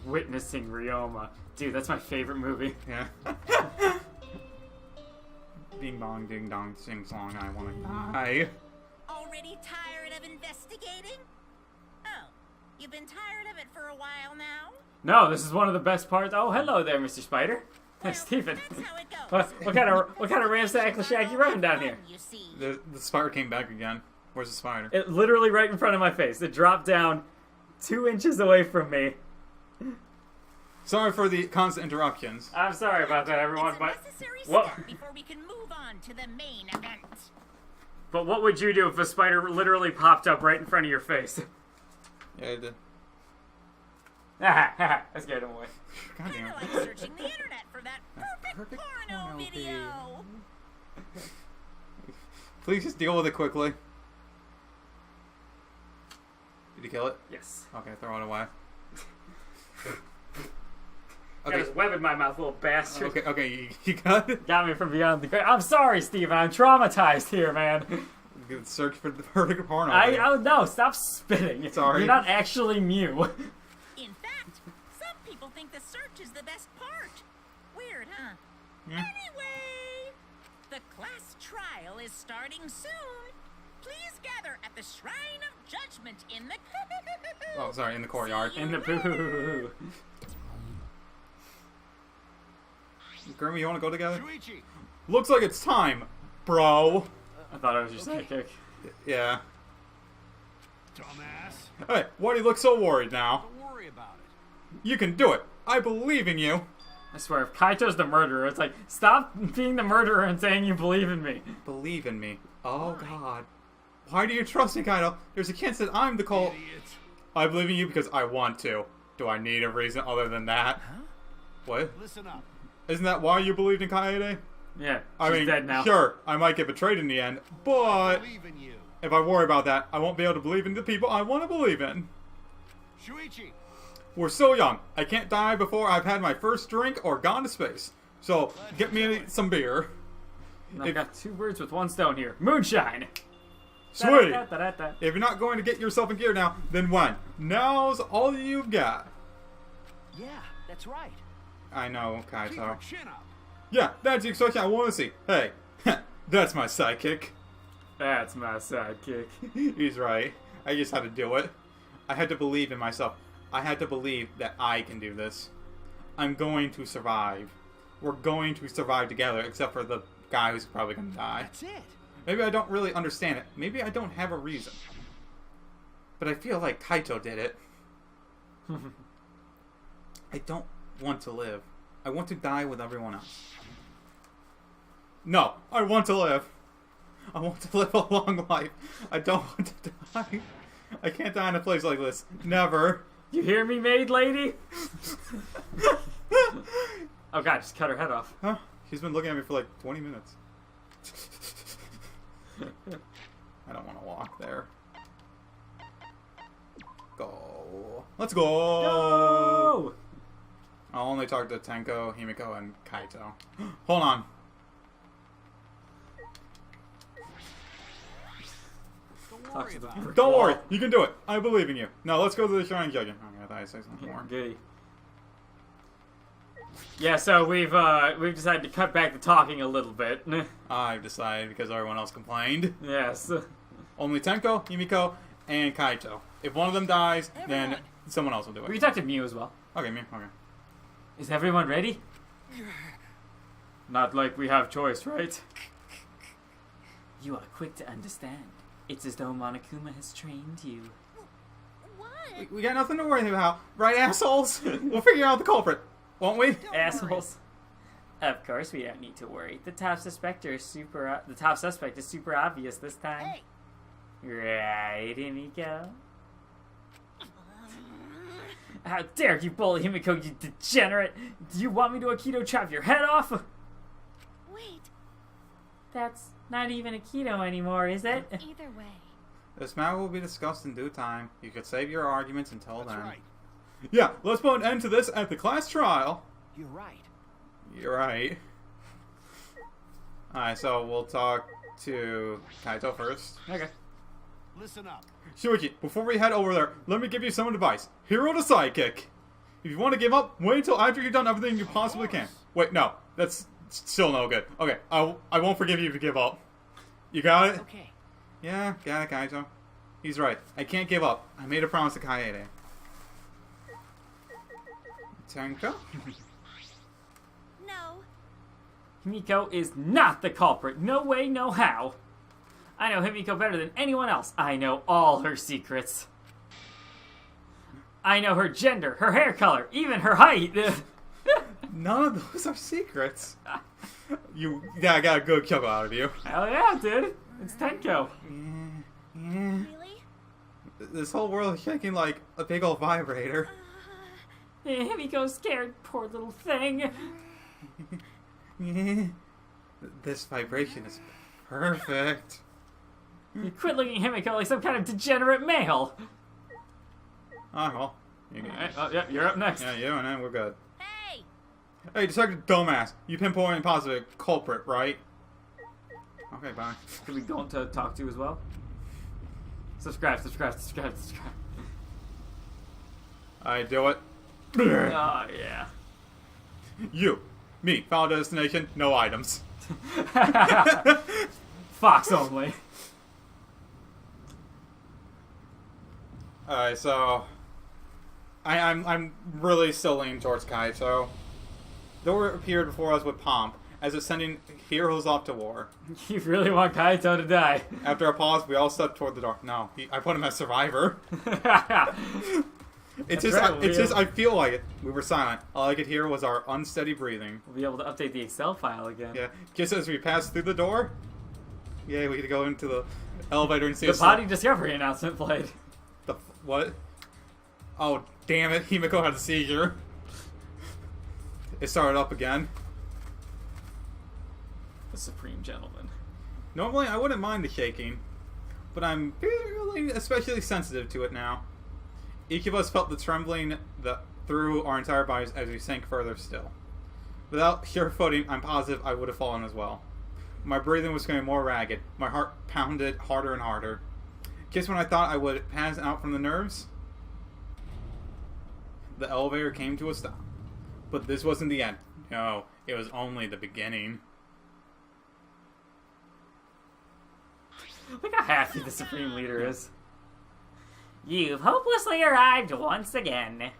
Witnessing Ryoma. Dude, that's my favorite movie. Yeah. Ding dong, ding dong, sing song, I wanna die. Already tired of investigating? Oh, you've been tired of it for a while now? No, this is one of the best parts. Oh, hello there, Mr. Spider. Well, Stephen. that's how it goes. What kind of ramsack shack you running down here? You see. The spider came back again. Where's the spider? It literally right in front of my face. It dropped down 2 inches away from me. Sorry for the constant interruptions. I'm sorry about that, everyone, It's a but necessary what? step before we can move on to the main event. But what would you do if a spider literally popped up right in front of your face? Yeah, I did. I scared him away. God Kind damn of it. like searching the internet for that perfect Perfect porno porno video. Please just deal with it quickly. Did you kill it? Yes. Okay, throw it away. Got Okay, his web in my mouth, little bastard. okay, you got it? Got me from beyond the grave. I'm sorry, Steven. I'm traumatized here, man. Good search for the vertical porno. No, stop spitting. Sorry. You're not actually Mew. In fact, some people think the search is the best part. Weird, huh? Yeah. Anyway, the class trial is starting soon. Please gather at the Shrine of Judgment in the... Oh, sorry, in the courtyard. In the poo. Grimmy, you wanna go together? Shuichi, Looks like it's time, bro. I thought it was your sidekick. Yeah. dumbass. Hey, why do you look so worried now? Don't worry about it. You can do it. I believe in you. I swear, if Kaito's the murderer, it's like, stop being the murderer and saying you believe in me. Believe in me. Oh, God. Why do you trust me, Kaido? There's a chance that I'm the cult. Idiot. I believe in you because I want to. Do I need a reason other than that? Huh? What? Listen up. Isn't that why you believed in Kaede? Yeah, I she's mean, dead now. sure, I might get betrayed in the end, I but believe in you. if I worry about that, I won't be able to believe in the people I want to believe in. Shuichi, We're so young. I can't die before I've had my first drink or gone to space. So, get me some beer. I've got 2 birds with 1 stone here. Moonshine! Sweet! Da-da-da-da-da. If you're not going to get yourself in gear now, then when? Now's all you've got. Yeah, that's right. I know, keep your Kaito. chin up. Yeah, that's the expression I want to see. Hey, that's my sidekick. That's my sidekick. He's right. I just had to do it. I had to believe in myself. I had to believe that I can do this. I'm going to survive. We're going to survive together, except for the guy who's probably going to die. That's it. Maybe I don't really understand it. Maybe I don't have a reason. But I feel like Kaito did it. I don't want to live. I want to die with everyone else. No, I want to live. I want to live a long life. I don't want to die. I can't die in a place like this. Never. You hear me, maid lady? Oh god, just cut her head off. Huh? She's been looking at me for like 20 minutes. I don't want to walk there. Go. Let's go. Oh! I'll only talk to Tenko, Himiko, and Kaito. Hold on. Don't Talk worry to the about it. brick Don't wall. worry, you can do it. I believe in you. Now let's go to the Shrine Judging. Okay, I thought I'd say something more. Goody. Yeah, so we've decided to cut back the talking a little bit. I've decided because everyone else complained. Yes. Only Tenko, Himiko, and Kaito. If one of them dies, then Everyone. someone else will do We it. talked to Mew as well. Okay, me. Okay. Is everyone ready? Not like we have choice, right? You are quick to understand. It's as though Monokuma has trained you. What? We got nothing to worry about, right, assholes? We'll figure out the culprit, won't we? Assholes. Of course we don't need to worry. The top suspect is super obvious this time. Hey. Right, Himiko? How dare you bully Himiko, you degenerate! Do you want me to Aikido chop your head off? Wait, That's not even Aikido anymore, is it? either way. This matter will be discussed in due time. You could save your arguments until That's then. right. Yeah, let's put an end to this at the class trial. You're right. You're right. Alright, so we'll talk to Kaito first. Okay. Listen up. Shuichi, before we head over there, let me give you some advice. Hero to sidekick. If you want to give up, wait until after you've done everything you possibly can. Wait, no. That's still no good. Okay, I won't forgive you if you give up. You got it? Okay. Yeah, got it, Kaito. He's right. I can't give up. I made a promise to Kaede. Tenko? No. Himiko is not the culprit. No way, no how. I know Himiko better than anyone else. I know all her secrets. I know her gender, her hair color, even her height. None of those are secrets. Yeah, I got a good kill out of you. Hell yeah, dude. It's Tenko. Yeah. Really? This whole world is shaking like a big old vibrator. Himiko's scared, poor little thing. This vibration is perfect. You quit looking at Himiko like some kind of degenerate male. Oh, well. You Alright, well, yeah, you're up next. Yeah, you and then we're good. Hey. Hey, Detective Dumbass, you pinpointed positive culprit, right? Okay, bye. Can we go on to talk to as well? Subscribe. I do it. Oh, yeah. You. Me. Final destination, no items. Fox only. Alright, so I'm really still leaning towards Kaito. Door appeared before us with pomp, as if sending heroes off to war. You really want Kaito to die? After a pause, we all stepped toward the door. No, I put him as survivor. It's just I feel like it. We were silent. All I could hear was our unsteady breathing. We'll be able to update the Excel file again. Yeah, just as we passed through the door. Yeah, we could go into the elevator and see The body discovery announcement played. What? Oh, damn it. Himiko had a seizure. It started up again. The Supreme Gentleman. Normally, I wouldn't mind the shaking, but I'm really especially sensitive to it now. Each of us felt the trembling through our entire bodies as we sank further still. Without sure footing, I'm positive I would have fallen as well. My breathing was getting more ragged. My heart pounded harder and harder. Just when I thought I would pass out from the nerves, the elevator came to a stop. But this wasn't the end. No, it was only the beginning. Look how happy the Supreme Leader is. You've hopelessly arrived once again.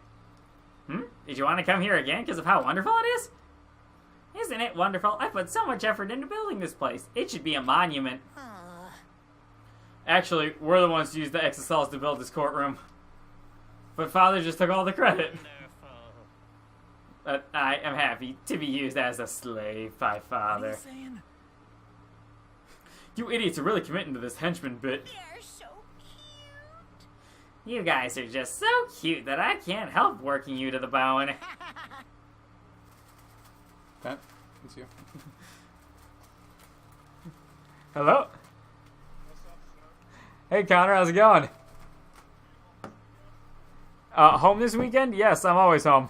Did you want to come here again because of how wonderful it is? Isn't it wonderful? I put so much effort into building this place. It should be a monument. Actually, we're the ones who used the exocells to build this courtroom. But Father just took all the credit. But I am happy to be used as a slave by Father. What are you saying? You idiots are really committing to this henchman bit. They're so cute. You guys are just so cute that I can't help working you to the bone. That is you. Hello? Hey Connor, how's it going? Home this weekend? Yes, I'm always home.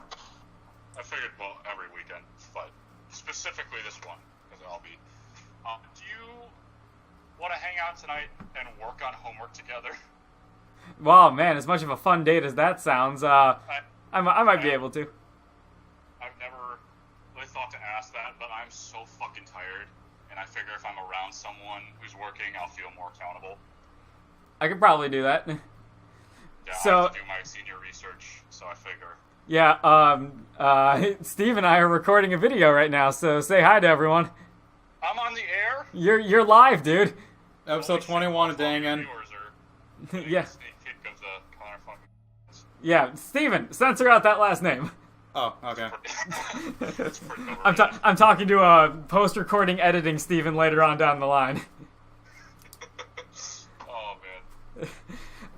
I figured, well, every weekend, but specifically this one, because I'll be. Do you want to hang out tonight and work on homework together? Wow, man, as much of a fun date as that sounds, I might be able to. I've never really thought to ask that, but I'm so fucking tired, and I figure if I'm around someone who's working, I'll feel more accountable. I could probably do that. Yeah, So- I have to do my senior research, so I figure. Yeah, Steve and I are recording a video right now, so say hi to everyone. I'm on the air? You're live, dude. Episode 21 of Dangan. Yeah. Sneak peek of the Connor fucking. Yeah, Steven, censor out that last name. Oh, okay. That's pretty I'm talking to post-recording editing Steven later on down the line. Oh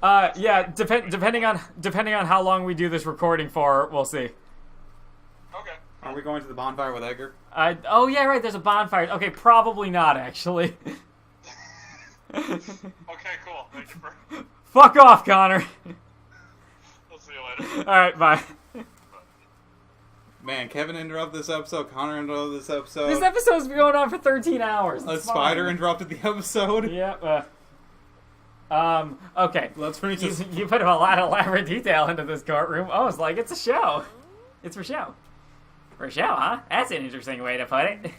man. Yeah, depending on how long we do this recording for, we'll see. Okay. Are we going to the bonfire with Edgar? Oh yeah, right. There's a bonfire. Okay, probably not actually. Okay, cool. Thank you for. Fuck off, Connor. We'll see you later. All right, bye. Man, Kevin interrupted this episode. Connor interrupted this episode. This episode's been going on for 13 hours. A It's spider fine. interrupted the episode. Yep. Okay. Let's finish this. You put a lot of elaborate detail into this courtroom. Oh, it's like it's a show. It's for show. For show, huh? That's an interesting way to put it.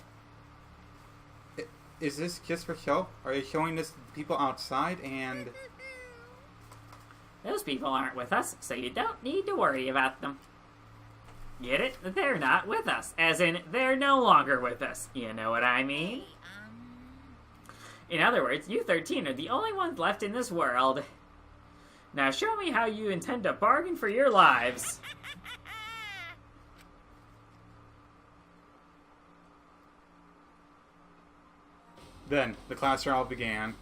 Is this just for show? Are you showing this to people outside and... Those people aren't with us, so you don't need to worry about them. Get it? They're not with us. As in, they're no longer with us. You know what I mean? In other words, you 13 are the only ones left in this world. Now show me how you intend to bargain for your lives. Then, the class trial began.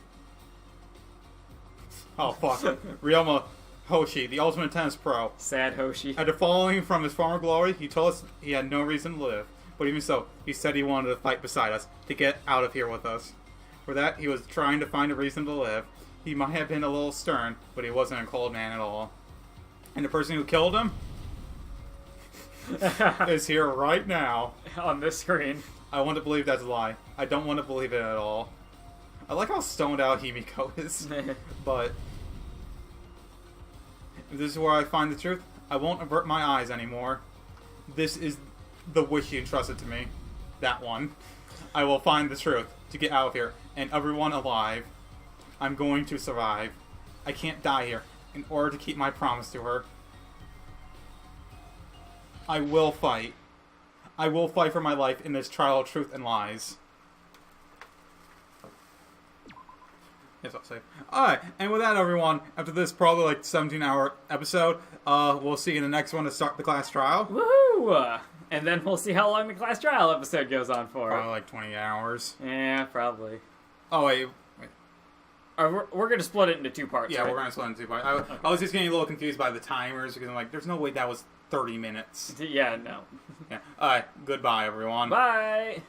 Oh, fuck. Ryoma Hoshi, the ultimate tennis pro. Sad Hoshi. After falling from his former glory, he told us he had no reason to live. But even so, he said he wanted to fight beside us, to get out of here with us. For that, he was trying to find a reason to live. He might have been a little stern, but he wasn't a cold man at all. And the person who killed him is here right now. On this screen. I want to believe that's a lie. I don't want to believe it at all. I like how stoned out Himiko is. But if this is where I find the truth, I won't avert my eyes anymore. This is the wish you entrusted to me. That one. I will find the truth to get out of here, and everyone alive. I'm going to survive. I can't die here in order to keep my promise to her. I will fight. I will fight for my life in this trial of truth and lies. Yes, I'll say. Alright, and with that, everyone, after this probably like 17-hour episode, we'll see you in the next one to start the class trial. Woohoo! And then we'll see how long the class trial episode goes on for. Probably like 20 hours. Yeah, probably. Oh, wait. We're going to split it into two parts, Yeah, right? we're going to split it into two parts. I was just getting a little confused by the timers because I'm like, there's no way that was 30 minutes. Yeah, no. Yeah. Alright, goodbye, everyone. Bye!